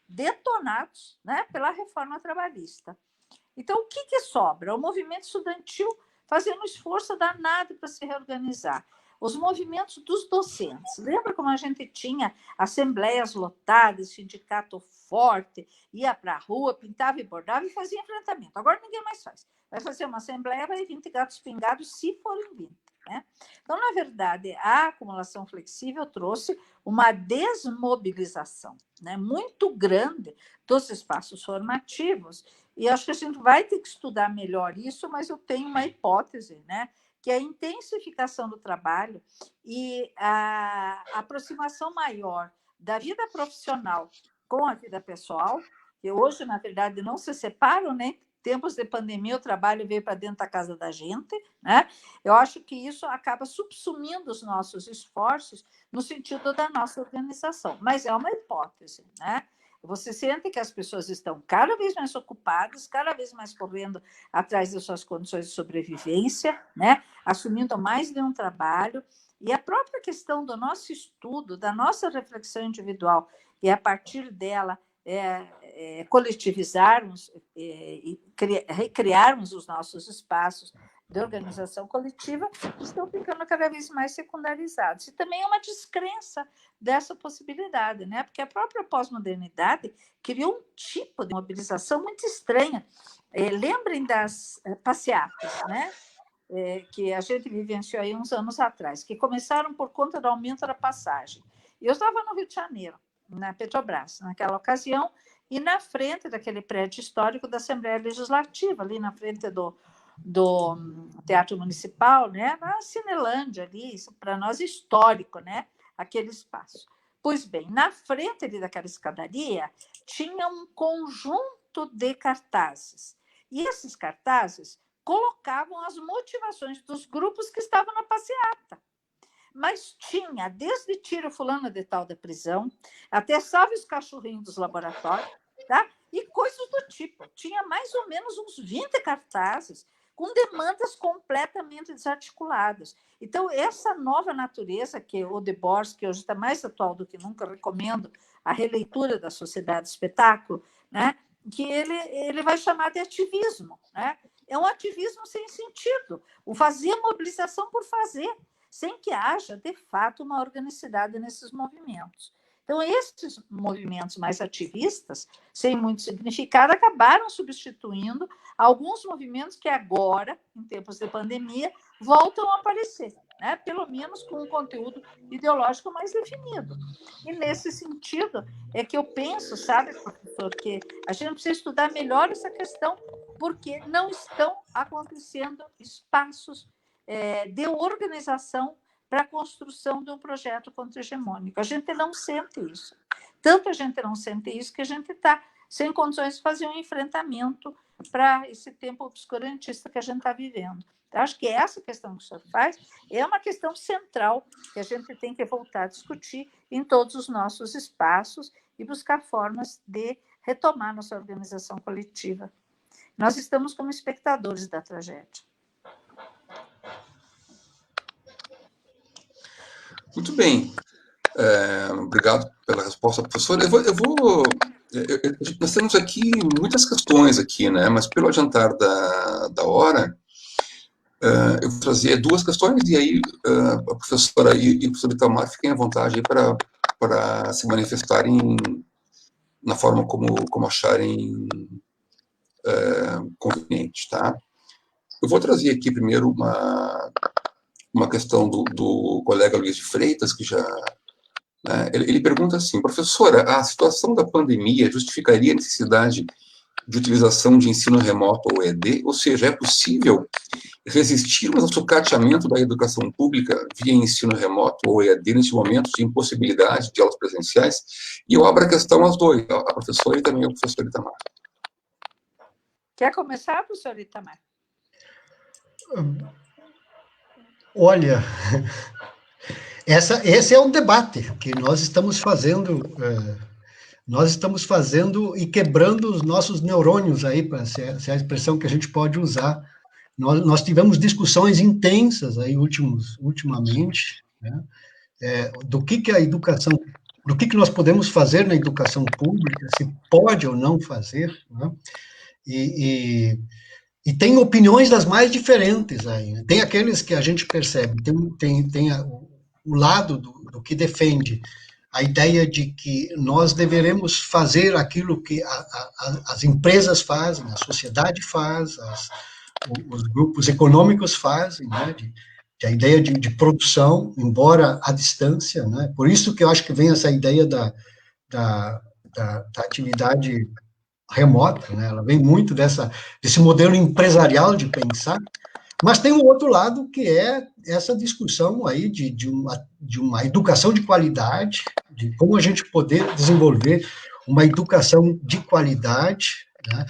detonados, né, pela reforma trabalhista. Então, o que sobra? O movimento estudantil fazendo um esforço danado para se reorganizar. Os movimentos dos docentes. Lembra como a gente tinha assembleias lotadas, sindicato forte, ia para a rua, pintava e bordava e fazia enfrentamento. Agora ninguém mais faz. Vai fazer uma assembleia, vai 20 gatos pingados, se forem 20. Né? Então, na verdade, a acumulação flexível trouxe uma desmobilização, né, muito grande dos espaços formativos. E acho que a gente vai ter que estudar melhor isso, mas eu tenho uma hipótese, né, que é a intensificação do trabalho e a aproximação maior da vida profissional com a vida pessoal, que hoje, na verdade, não se separam, né? Tempos de pandemia, o trabalho veio para dentro da casa da gente, né? Eu acho que isso acaba subsumindo os nossos esforços no sentido da nossa organização, mas é uma hipótese, né? Você sente que as pessoas estão cada vez mais ocupadas, cada vez mais correndo atrás das suas condições de sobrevivência, né? Assumindo mais de um trabalho, e a própria questão do nosso estudo, da nossa reflexão individual, e a partir dela coletivizarmos e recriarmos os nossos espaços de organização coletiva, estão ficando cada vez mais secundarizados. E também é uma descrença dessa possibilidade, né? Porque a própria pós-modernidade criou um tipo de mobilização muito estranha. Lembrem das passeatas, né? Que a gente vivenciou aí uns anos atrás, que começaram por conta do aumento da passagem. Eu estava no Rio de Janeiro, na Petrobras, naquela ocasião, e na frente daquele prédio histórico da Assembleia Legislativa, ali na frente do Teatro Municipal, né? Na Cinelândia ali, isso para nós é histórico, né? Aquele espaço. Pois bem, na frente ali daquela escadaria tinha um conjunto de cartazes. E esses cartazes colocavam as motivações dos grupos que estavam na passeata. mas tinha, desde tira fulano de tal da prisão, até salve os cachorrinhos dos laboratórios, tá? E coisas do tipo. Tinha mais ou menos uns 20 cartazes com demandas completamente desarticuladas. Então, essa nova natureza, que o Debord, que hoje está mais atual do que nunca, recomendo a releitura da Sociedade Espetáculo, né? Que ele vai chamar de ativismo, né? É um ativismo sem sentido, o fazer mobilização por fazer, sem que haja, de fato, uma organicidade nesses movimentos. Então, esses movimentos mais ativistas, sem muito significado, acabaram substituindo alguns movimentos que agora, em tempos de pandemia, voltam a aparecer, né? Pelo menos com um conteúdo ideológico mais definido. E, nesse sentido, é que eu penso, sabe, professor, que a gente precisa estudar melhor essa questão, porque não estão acontecendo espaços de organização para a construção de um projeto contra-hegemônico. A gente não sente isso. Tanto a gente não sente isso que a gente está sem condições de fazer um enfrentamento para esse tempo obscurantista que a gente está vivendo. Eu acho que essa questão que o senhor faz é uma questão central que a gente tem que voltar a discutir em todos os nossos espaços e buscar formas de retomar nossa organização coletiva. Nós estamos como espectadores da tragédia. Muito bem. Obrigado pela resposta, professora. Nós temos aqui muitas questões aqui, né? Mas pelo adiantar da hora, eu vou trazer duas questões e aí a professora e o professor Itamar fiquem à vontade para se manifestarem na forma como acharem conveniente, tá? Eu vou trazer aqui primeiro uma questão do colega Luiz de Freitas, que já... Né, ele pergunta assim: professora, a situação da pandemia justificaria a necessidade de utilização de ensino remoto ou EAD? Ou seja, é possível resistirmos ao sucateamento da educação pública via ensino remoto ou EAD nesse momento de impossibilidade de aulas presenciais? E eu abro a questão aos dois, a professora e também o professor Itamar. Quer começar, professor Itamar? Olha, esse é um debate que nós estamos fazendo e quebrando os nossos neurônios aí, se é a expressão que a gente pode usar. Nós tivemos discussões intensas aí ultimamente, né, do que a educação, do que nós podemos fazer na educação pública, se pode ou não fazer, né, e tem opiniões das mais diferentes aí, né? Tem aqueles que a gente percebe, tem o lado do que defende a ideia de que nós deveremos fazer aquilo que as empresas fazem, a sociedade faz, os grupos econômicos fazem, né? A ideia de produção, embora à distância, né? Por isso que eu acho que vem essa ideia da atividade remota, né? Ela vem muito desse modelo empresarial de pensar, mas tem um outro lado que é essa discussão aí de uma educação de qualidade, de como a gente poder desenvolver uma educação de qualidade, né?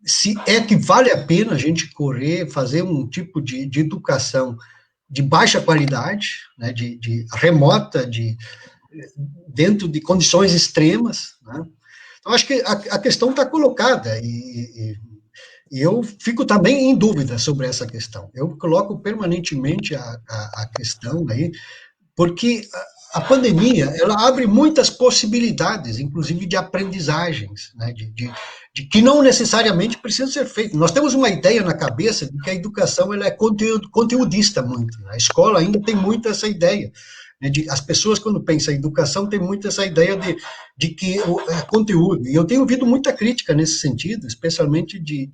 Se é que vale a pena a gente fazer um tipo de educação de baixa qualidade, né? de remota, dentro de condições extremas, né? Então, acho que a questão está colocada, e eu fico também em dúvida sobre essa questão. Eu coloco permanentemente a questão aí, porque a pandemia, ela abre muitas possibilidades, inclusive de aprendizagens, né, de que não necessariamente precisa ser feito. Nós temos uma ideia na cabeça de que a educação ela é conteudista muito, né? A escola ainda tem muito essa ideia. As pessoas, quando pensam em educação, têm muito essa ideia de que é conteúdo. E eu tenho ouvido muita crítica nesse sentido, especialmente de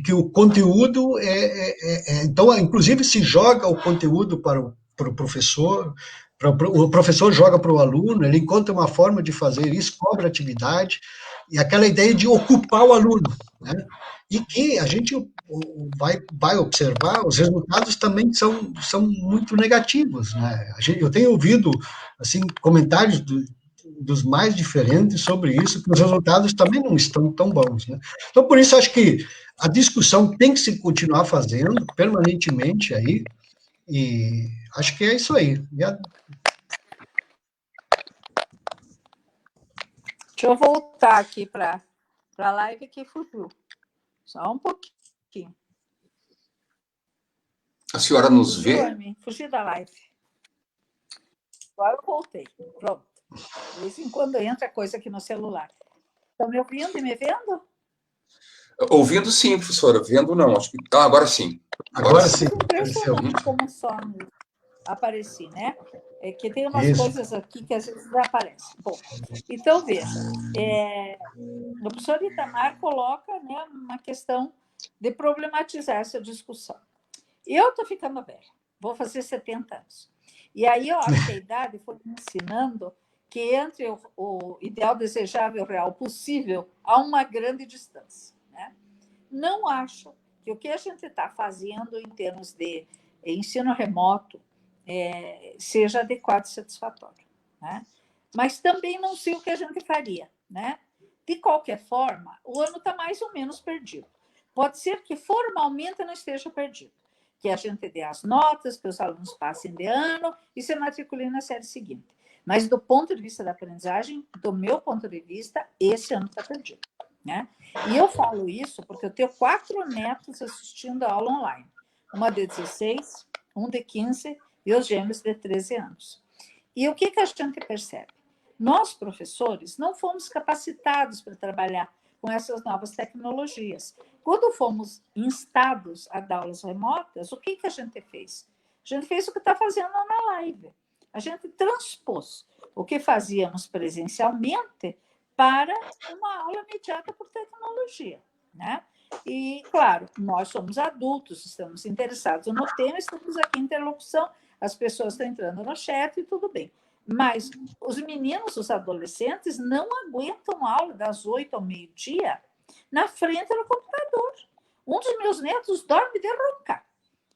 que o conteúdo então, inclusive, se joga o conteúdo para o professor, o professor joga para o aluno, ele encontra uma forma de fazer isso, cobra atividade, e aquela ideia de ocupar o aluno, né? E que a gente vai observar, os resultados também são muito negativos, né? Eu tenho ouvido assim, comentários dos mais diferentes sobre isso, que os resultados também não estão tão bons, né? Então, por isso, acho que a discussão tem que se continuar fazendo permanentemente aí, E acho que é isso aí. Deixa eu voltar aqui para a live que fugiu. Só um pouquinho. A senhora nos vê? Fugi da live. Agora eu voltei. Pronto. De vez em quando entra coisa aqui no celular. Estão me ouvindo e me vendo? Ouvindo sim, professora. Vendo não. Acho que... agora sim. Agora sim. Impressionante como só apareci, né? É que tem umas coisas aqui que às vezes aparecem. Bom, então, veja. O professor Itamar coloca, né, uma questão de problematizar essa discussão. Eu estou ficando velha. Vou fazer 70 anos. E aí eu acho que a idade foi me ensinando que entre o ideal desejável e o real possível há uma grande distância. Né? Não acho que o que a gente está fazendo em termos de ensino remoto seja adequado e satisfatório. Né? Mas também não sei o que a gente faria. Né? De qualquer forma, o ano está mais ou menos perdido. Pode ser que formalmente não esteja perdido. Que a gente dê as notas, que os alunos passem de ano e se matriculem na série seguinte. Mas, do ponto de vista da aprendizagem, do meu ponto de vista, esse ano está perdido. Né? E eu falo isso porque eu tenho 4 netos assistindo a aula online. Uma de 16, um de 15 e os gêmeos de 13 anos. E o que a gente percebe? Nós, professores, não fomos capacitados para trabalhar com essas novas tecnologias. Quando fomos instados a dar aulas remotas, o que a gente fez? A gente fez o que está fazendo na live. A gente transpôs o que fazíamos presencialmente para uma aula mediada por tecnologia. Né? E, claro, nós somos adultos, estamos interessados no tema, estamos aqui em interlocução, as pessoas estão entrando no chat e tudo bem. Mas os meninos, os adolescentes, não aguentam aula das 8 ao meio-dia na frente do computador. Um dos meus netos dorme de roncar.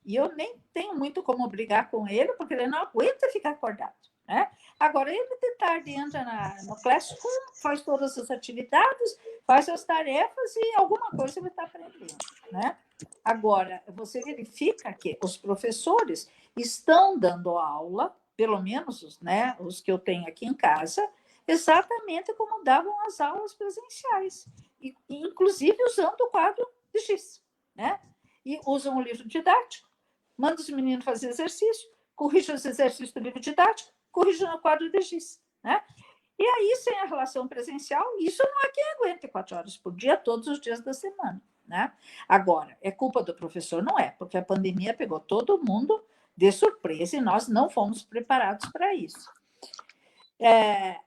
E eu nem tenho muito como brigar com ele, porque ele não aguenta ficar acordado. Né? Agora, ele de tarde entra no Classroom, faz todas as atividades, faz as tarefas e alguma coisa ele está aprendendo. Né? Agora, você verifica que os professores estão dando aula, pelo menos né, os que eu tenho aqui em casa, exatamente como davam as aulas presenciais, e inclusive usando o quadro de giz. Né? E usam o livro didático, mandam os meninos fazer exercício, corrigem os exercícios do livro didático, corrigem no quadro de giz. Né? E aí, sem a relação presencial, isso não há quem aguente 4 horas por dia, todos os dias da semana. Né? Agora, é culpa do professor? Não é, porque a pandemia pegou todo mundo de surpresa e nós não fomos preparados para isso.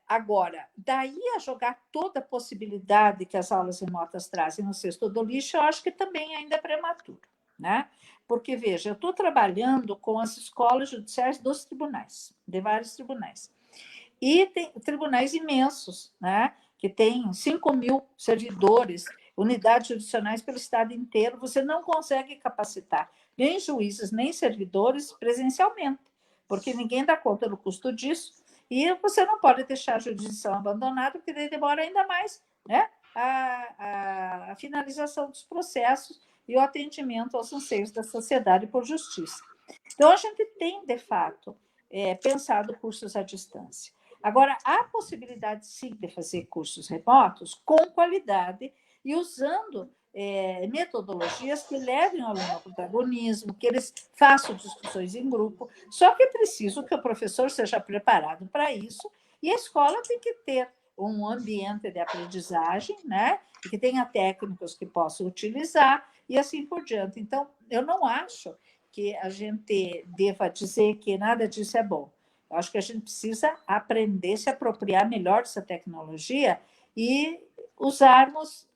Agora, daí a jogar toda a possibilidade que as aulas remotas trazem no cesto do lixo, eu acho que também ainda é prematuro. Né? Porque, veja, eu estou trabalhando com as escolas judiciais dos tribunais, de vários tribunais. E tem tribunais imensos, né? Que tem 5.000 servidores, unidades judiciais pelo estado inteiro. Você não consegue capacitar nem juízes, nem servidores presencialmente, porque ninguém dá conta do custo disso. E você não pode deixar a jurisdição abandonada, porque daí demora ainda mais, né? A finalização dos processos e o atendimento aos anseios da sociedade por justiça. Então, a gente tem, de fato, pensado cursos à distância. Agora, há possibilidade, sim, de fazer cursos remotos com qualidade e usando metodologias que levem o aluno ao protagonismo, que eles façam discussões em grupo, só que é preciso que o professor seja preparado para isso e a escola tem que ter um ambiente de aprendizagem, né? E que tenha técnicos que possam utilizar e assim por diante. Então, eu não acho que a gente deva dizer que nada disso é bom. Eu acho que a gente precisa aprender, se apropriar melhor dessa tecnologia e usarmos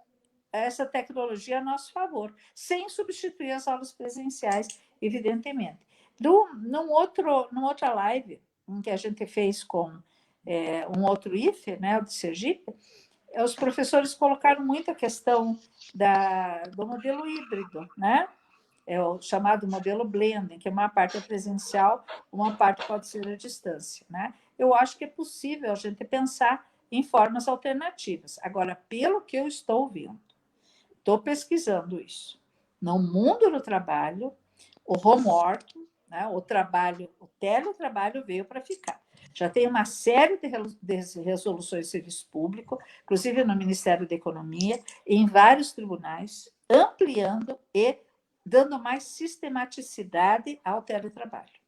essa tecnologia a nosso favor, sem substituir as aulas presenciais, evidentemente. Numa outra live que a gente fez com um outro IFE, né, o de Sergipe, os professores colocaram muito a questão do modelo híbrido, né? É o chamado modelo blending, que uma parte é presencial, uma parte pode ser à distância. Né? Eu acho que é possível a gente pensar em formas alternativas. Agora, pelo que eu estou vendo, estou pesquisando isso. No mundo do trabalho, o home work né? O teletrabalho veio para ficar. Já tem uma série de resoluções de serviço público, inclusive no Ministério da Economia, em vários tribunais, ampliando e dando mais sistematicidade ao teletrabalho.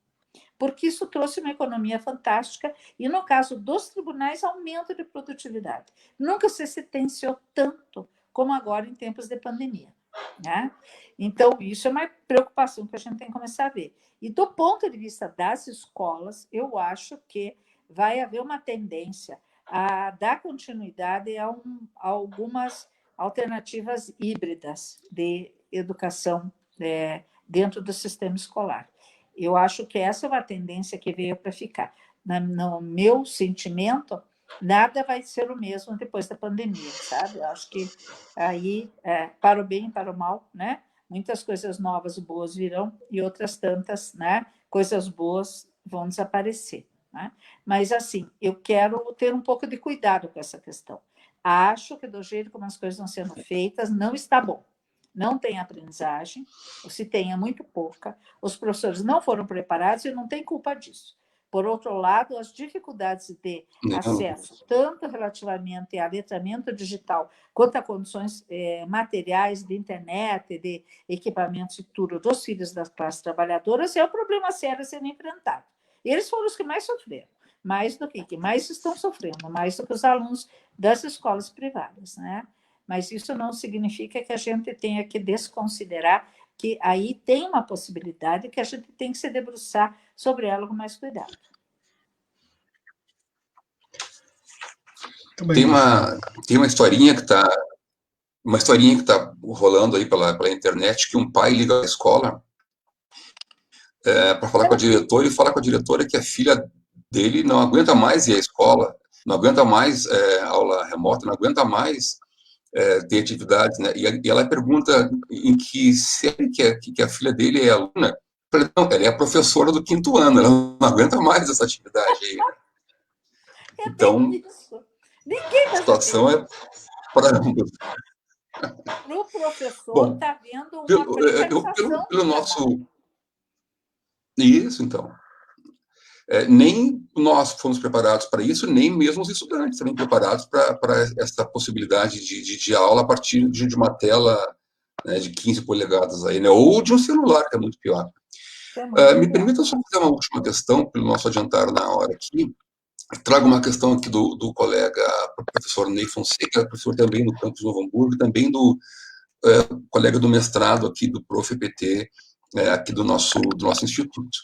Porque isso trouxe uma economia fantástica e, no caso dos tribunais, aumento de produtividade. Nunca se sentenciou tanto como agora em tempos de pandemia, né? Então, isso é uma preocupação que a gente tem que começar a ver. E, do ponto de vista das escolas, eu acho que vai haver uma tendência a dar continuidade a algumas alternativas híbridas de educação dentro do sistema escolar. Eu acho que essa é uma tendência que veio para ficar. No meu sentimento, nada vai ser o mesmo depois da pandemia, sabe? Eu acho que aí, para o bem e para o mal, né? Muitas coisas novas e boas virão e outras tantas, né? Coisas boas vão desaparecer, né? Mas, assim, eu quero ter um pouco de cuidado com essa questão. Acho que do jeito como as coisas estão sendo feitas, não está bom. Não tem aprendizagem, ou se tem é muito pouca, os professores não foram preparados e não tem culpa disso. Por outro lado, as dificuldades de acesso, tanto relativamente a letramento digital, quanto a condições materiais de internet, de equipamentos e tudo dos filhos das classes trabalhadoras, é um problema sério a ser enfrentado. Eles foram os que mais sofreram, mais do que mais estão sofrendo, mais do que os alunos das escolas privadas, né? Mas isso não significa que a gente tenha que desconsiderar que aí tem uma possibilidade que a gente tem que se debruçar sobre ela com mais cuidado. Tem uma historinha que está rolando aí pela internet, que um pai liga à escola para falar com a diretora e fala com a diretora que a filha dele não aguenta mais ir à escola, não aguenta mais aula remota, não aguenta mais ter atividades, né? E ela pergunta em que série que a filha dele é aluna. Não, ela é a professora do 5º ano, ela não aguenta mais essa atividade aí. Então, a situação é para ambos. Para o professor, está vendo uma precarização pelo nosso... Isso, então. Nem nós fomos preparados para isso, nem mesmo os estudantes também preparados para essa possibilidade de aula a partir de uma tela, né, de 15 polegadas, aí, né, ou de um celular, que é muito pior. Me permita só fazer uma última questão, pelo nosso adiantar na hora aqui. Trago uma questão aqui do colega professor Ney Fonseca, professor também do campus Novo Hamburgo, também do colega do mestrado aqui do Prof.EPT, aqui do nosso instituto.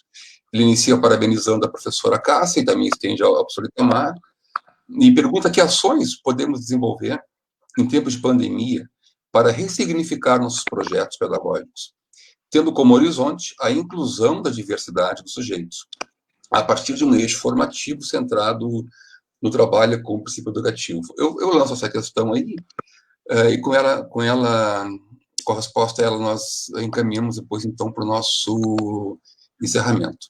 Ele inicia parabenizando a professora Cássia e também estende ao professor Itamar, e pergunta que ações podemos desenvolver em tempos de pandemia para ressignificar nossos projetos pedagógicos, tendo como horizonte a inclusão da diversidade dos sujeitos, a partir de um eixo formativo centrado no trabalho com o princípio educativo. Eu lanço essa questão aí, e com a resposta a ela, nós encaminhamos depois, então, para o nosso encerramento.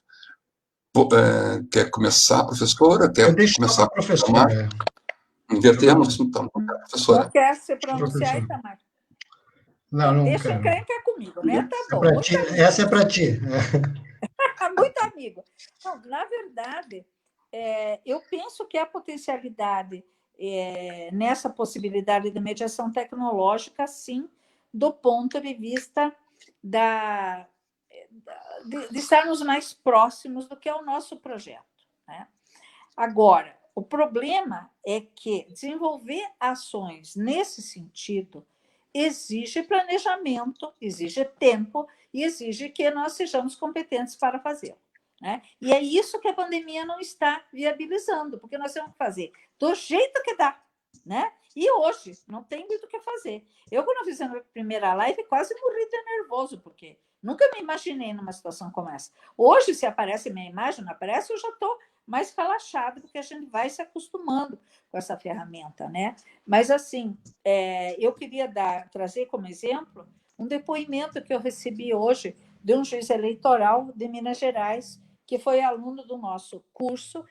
Quer começar, professora? Quer começar, professora? Invertemos, então, professora. Não quer se pronunciar, Itamar? Não deixa quero. Encrenca comigo, né? Tá bom. Essa é para ti. Muito amigo. Não, na verdade, eu penso que a potencialidade nessa possibilidade de mediação tecnológica, sim, do ponto de vista de estarmos mais próximos do que é o nosso projeto, né? Agora, o problema é que desenvolver ações nesse sentido exige planejamento, exige tempo e exige que nós sejamos competentes para fazê-lo, né? E é isso que a pandemia não está viabilizando, porque nós temos que fazer do jeito que dá, né? E hoje não tem muito o que fazer. Eu, quando fiz a primeira live, quase morri de nervoso, porque nunca me imaginei numa situação como essa. Hoje, se aparece minha imagem, não aparece, eu já estou mais relaxado, porque a gente vai se acostumando com essa ferramenta, né? Mas, assim, eu queria trazer como exemplo um depoimento que eu recebi hoje de um juiz eleitoral de Minas Gerais, que foi aluno do nosso curso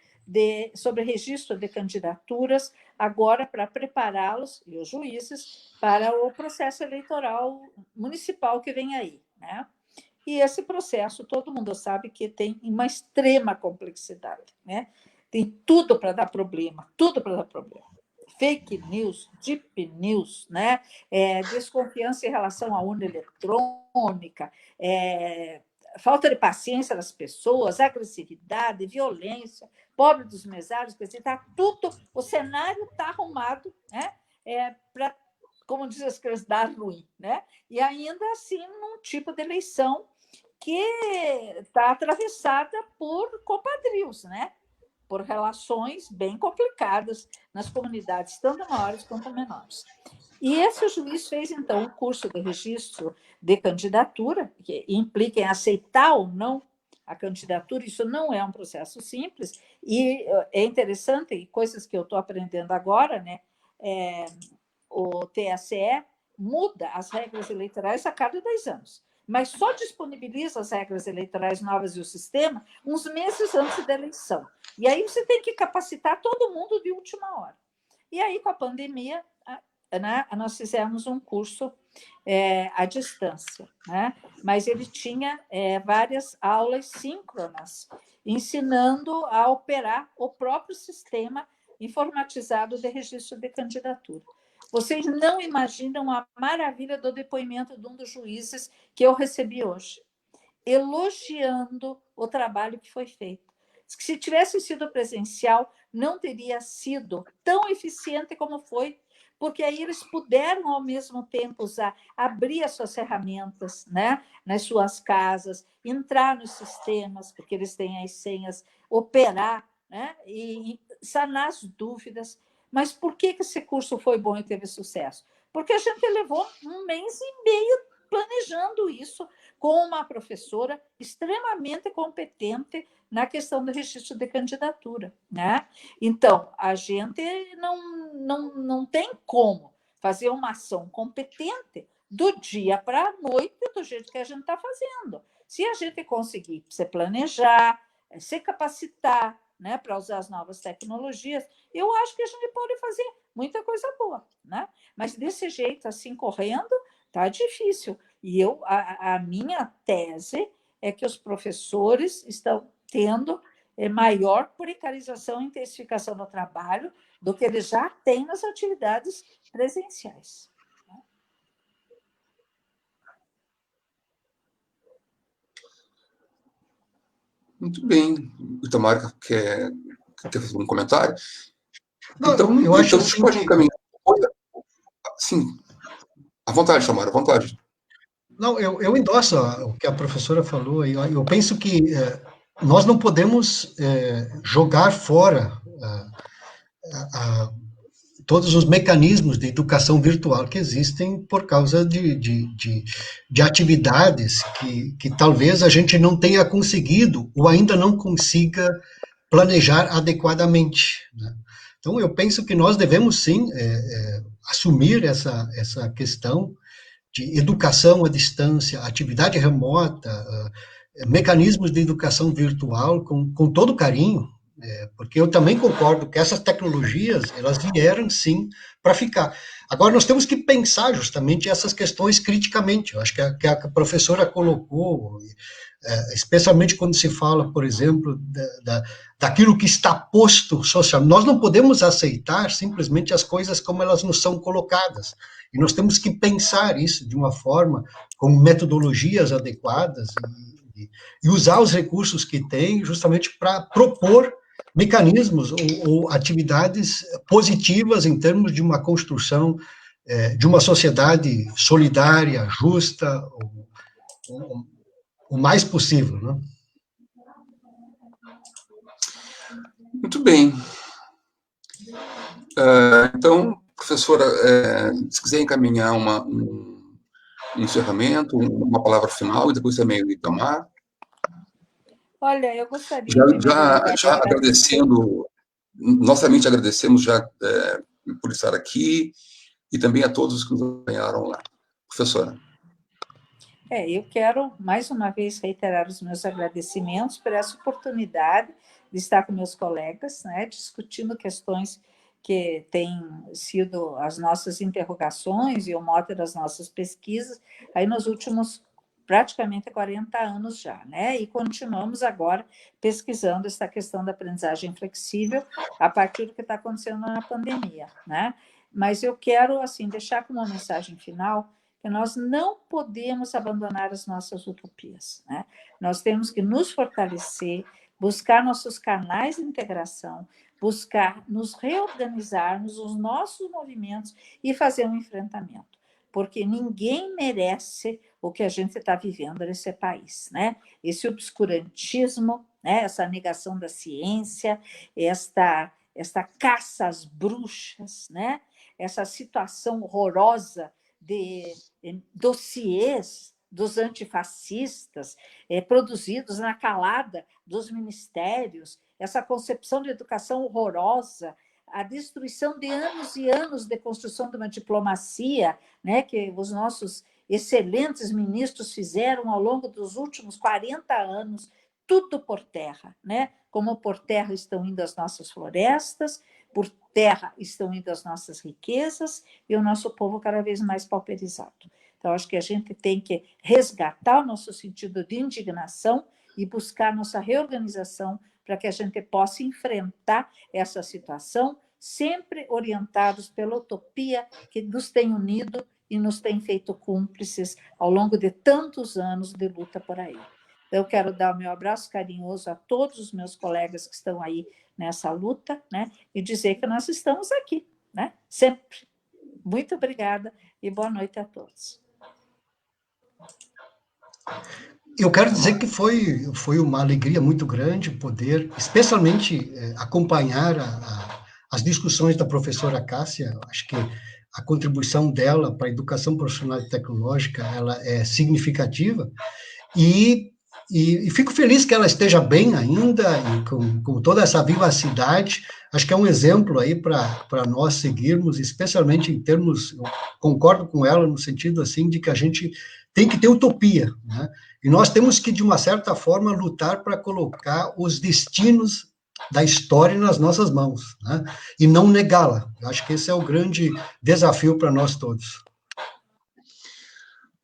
sobre registro de candidaturas, agora para prepará-los, e os juízes, para o processo eleitoral municipal que vem aí, né? E esse processo, todo mundo sabe que tem uma extrema complexidade, né? Tem tudo para dar problema, tudo para dar problema. Fake news, deep news, né? Desconfiança em relação à urna eletrônica, falta de paciência das pessoas, agressividade, violência, pobre dos mesários, quer dizer, tá tudo, o cenário está arrumado, né? Para, como diz as crianças, dar ruim, né? E ainda assim, num tipo de eleição que está atravessada por compadrios, né? Por relações bem complicadas nas comunidades, tanto maiores quanto menores. E esse juiz fez, então, um curso de registro de candidatura, que implica em aceitar ou não a candidatura. Isso não é um processo simples, e é interessante, e coisas que eu estou aprendendo agora, né? O TSE muda as regras eleitorais a cada 2 anos, mas só disponibiliza as regras eleitorais novas e o sistema uns meses antes da eleição. E aí você tem que capacitar todo mundo de última hora. E aí, com a pandemia, né, nós fizemos um curso à distância, né? Mas ele tinha várias aulas síncronas, ensinando a operar o próprio sistema informatizado de registro de candidatura. Vocês não imaginam a maravilha do depoimento de um dos juízes que eu recebi hoje, elogiando o trabalho que foi feito. Se tivesse sido presencial, não teria sido tão eficiente como foi, porque aí eles puderam, ao mesmo tempo, abrir as suas ferramentas, né, nas suas casas, entrar nos sistemas, porque eles têm as senhas, operar, né, e sanar as dúvidas. Mas por que esse curso foi bom e teve sucesso? Porque a gente levou 1 mês e meio planejando isso com uma professora extremamente competente na questão do registro de candidatura, né? Então, a gente não tem como fazer uma ação competente do dia para a noite do jeito que a gente está fazendo. Se a gente conseguir se planejar, se capacitar, né, para usar as novas tecnologias, eu acho que a gente pode fazer muita coisa boa, né? Mas desse jeito, assim, correndo, tá difícil. E a minha tese é que os professores estão tendo maior precarização e intensificação do trabalho do que eles já têm nas atividades presenciais. Muito bem. O Itamar quer fazer um comentário? Não, então, eu acho então assim pode encaminhar. Sim, à vontade, Tamara, à vontade. Não, eu endosso o que a professora falou. Eu penso que nós não podemos jogar fora todos os mecanismos de educação virtual que existem por causa de atividades que talvez a gente não tenha conseguido ou ainda não consiga planejar adequadamente, né? Então, eu penso que nós devemos, sim, assumir essa questão de educação à distância, atividade remota, mecanismos de educação virtual com todo carinho, porque eu também concordo que essas tecnologias, elas vieram, sim, para ficar. Agora, nós temos que pensar justamente essas questões criticamente. Eu acho que a professora colocou, especialmente quando se fala, por exemplo, daquilo que está posto social. Nós não podemos aceitar simplesmente as coisas como elas nos são colocadas. E nós temos que pensar isso de uma forma, com metodologias adequadas e usar os recursos que tem justamente para propor mecanismos ou atividades positivas em termos de uma construção de uma sociedade solidária, justa, o mais possível, né? Muito bem. Então, professora, se quiser encaminhar um encerramento, uma palavra final, e depois também o Itamar. Olha, eu gostaria... Já agradecendo, nossamente agradecemos já por estar aqui, e também a todos que nos acompanharam lá. Professora. Eu quero, mais uma vez, reiterar os meus agradecimentos por essa oportunidade de estar com meus colegas, né, discutindo questões que têm sido as nossas interrogações e o mote das nossas pesquisas aí nos últimos praticamente 40 anos já, né? E continuamos agora pesquisando essa questão da aprendizagem flexível a partir do que está acontecendo na pandemia, né? Mas eu quero, assim, deixar como uma mensagem final que nós não podemos abandonar as nossas utopias, né? Nós temos que nos fortalecer, buscar nossos canais de integração, buscar nos reorganizarmos os nossos movimentos e fazer um enfrentamento, porque ninguém merece o que a gente está vivendo nesse país, né? Esse obscurantismo, né? Essa negação da ciência, esta caça às bruxas, né? Essa situação horrorosa de dossiês dos antifascistas produzidos na calada dos ministérios, essa concepção de educação horrorosa, a destruição de anos e anos de construção de uma diplomacia, né, que os nossos excelentes ministros fizeram ao longo dos últimos 40 anos, tudo por terra, né? Como por terra estão indo as nossas florestas, por terra estão indo as nossas riquezas e o nosso povo cada vez mais pauperizado. Então, acho que a gente tem que resgatar o nosso sentido de indignação e buscar nossa reorganização para que a gente possa enfrentar essa situação, sempre orientados pela utopia que nos tem unido e nos tem feito cúmplices ao longo de tantos anos de luta por aí. Eu quero dar o meu abraço carinhoso a todos os meus colegas que estão aí nessa luta, né? E dizer que nós estamos aqui, né? Sempre. Muito obrigada e boa noite a todos. Eu quero dizer que foi uma alegria muito grande poder, especialmente, acompanhar as discussões da professora Cássia. Acho que a contribuição dela para a educação profissional e tecnológica ela é significativa, e fico feliz que ela esteja bem ainda, e com toda essa vivacidade. Acho que é um exemplo aí para nós seguirmos, especialmente em termos, eu concordo com ela no sentido assim de que a gente tem que ter utopia, né? E nós temos que, de uma certa forma, lutar para colocar os destinos da história nas nossas mãos, né? E não negá-la. Acho que esse é o grande desafio para nós todos.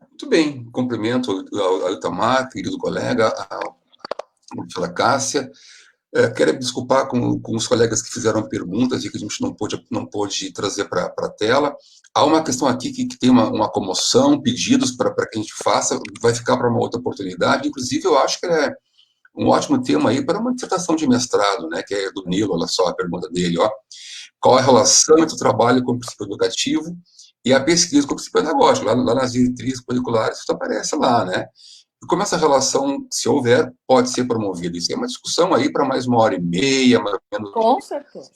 Muito bem, cumprimento ao Itamar, querido colega, a professora Cássia. Quero me desculpar com os colegas que fizeram perguntas e que a gente não pôde trazer para a tela. Há uma questão aqui que tem uma comoção, pedidos para que a gente faça, vai ficar para uma outra oportunidade. Inclusive, eu acho que é um ótimo tema aí para uma dissertação de mestrado, né, que é do Nilo. Olha só a pergunta dele, ó. Qual a relação entre o trabalho com o princípio educativo e a pesquisa com o princípio pedagógico? Lá nas diretrizes curriculares, isso aparece lá, né? E como essa relação, se houver, pode ser promovida? Isso é uma discussão aí para mais 1h30, mais ou menos. Com certeza.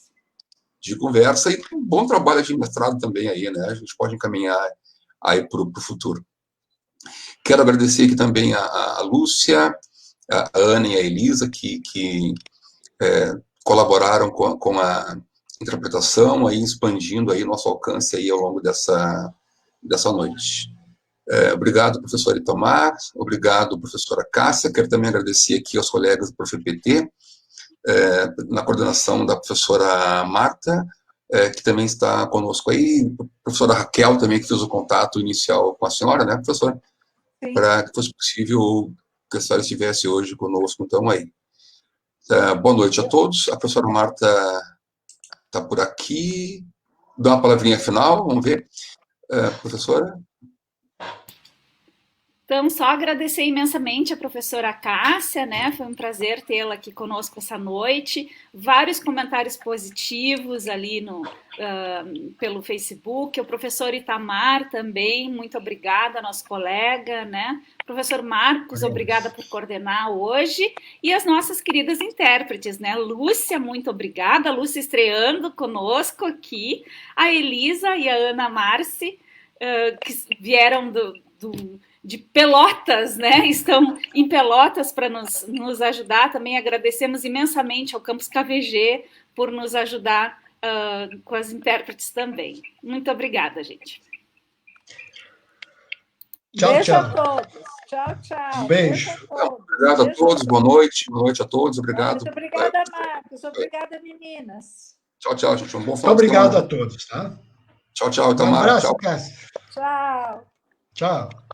De conversa, e um bom trabalho de mestrado também aí, né? A gente pode encaminhar aí para o futuro. Quero agradecer aqui também a Lúcia, a Ana e a Elisa, que colaboraram com a interpretação, aí expandindo aí nosso alcance aí ao longo dessa noite. Obrigado, professor Itamar, obrigado, professora Cássia. Quero também agradecer aqui aos colegas do ProfPT, na coordenação da professora Marta, que também está conosco aí, a professora Raquel também, que fez o contato inicial com a senhora, né, professora? Para que fosse possível que a senhora estivesse hoje conosco, então, aí. Boa noite a todos. A professora Marta está por aqui. Dá uma palavrinha final, vamos ver. Professora? Então, só agradecer imensamente a professora Cássia, né? Foi um prazer tê-la aqui conosco essa noite. Vários comentários positivos ali pelo Facebook. O professor Itamar também, muito obrigada, nosso colega, né? Professor Marcos, obrigada por coordenar hoje. E as nossas queridas intérpretes, né? Lúcia, muito obrigada. Lúcia estreando conosco aqui. A Elisa e a Ana Marci, que vieram de Pelotas, né? Estão em Pelotas para nos ajudar. Também agradecemos imensamente ao Campus KVG por nos ajudar com as intérpretes também. Muito obrigada, gente. Tchau, Beijo tchau. a todos. Tchau, tchau. Beijo. Obrigado a todos, boa noite a todos, obrigado. Muito obrigada, Marcos. Obrigada, meninas. Tchau, gente. Um bom Muito obrigado a todos, tá? Tchau, Itamar. Um abraço, Cássia. Tchau. Tchau.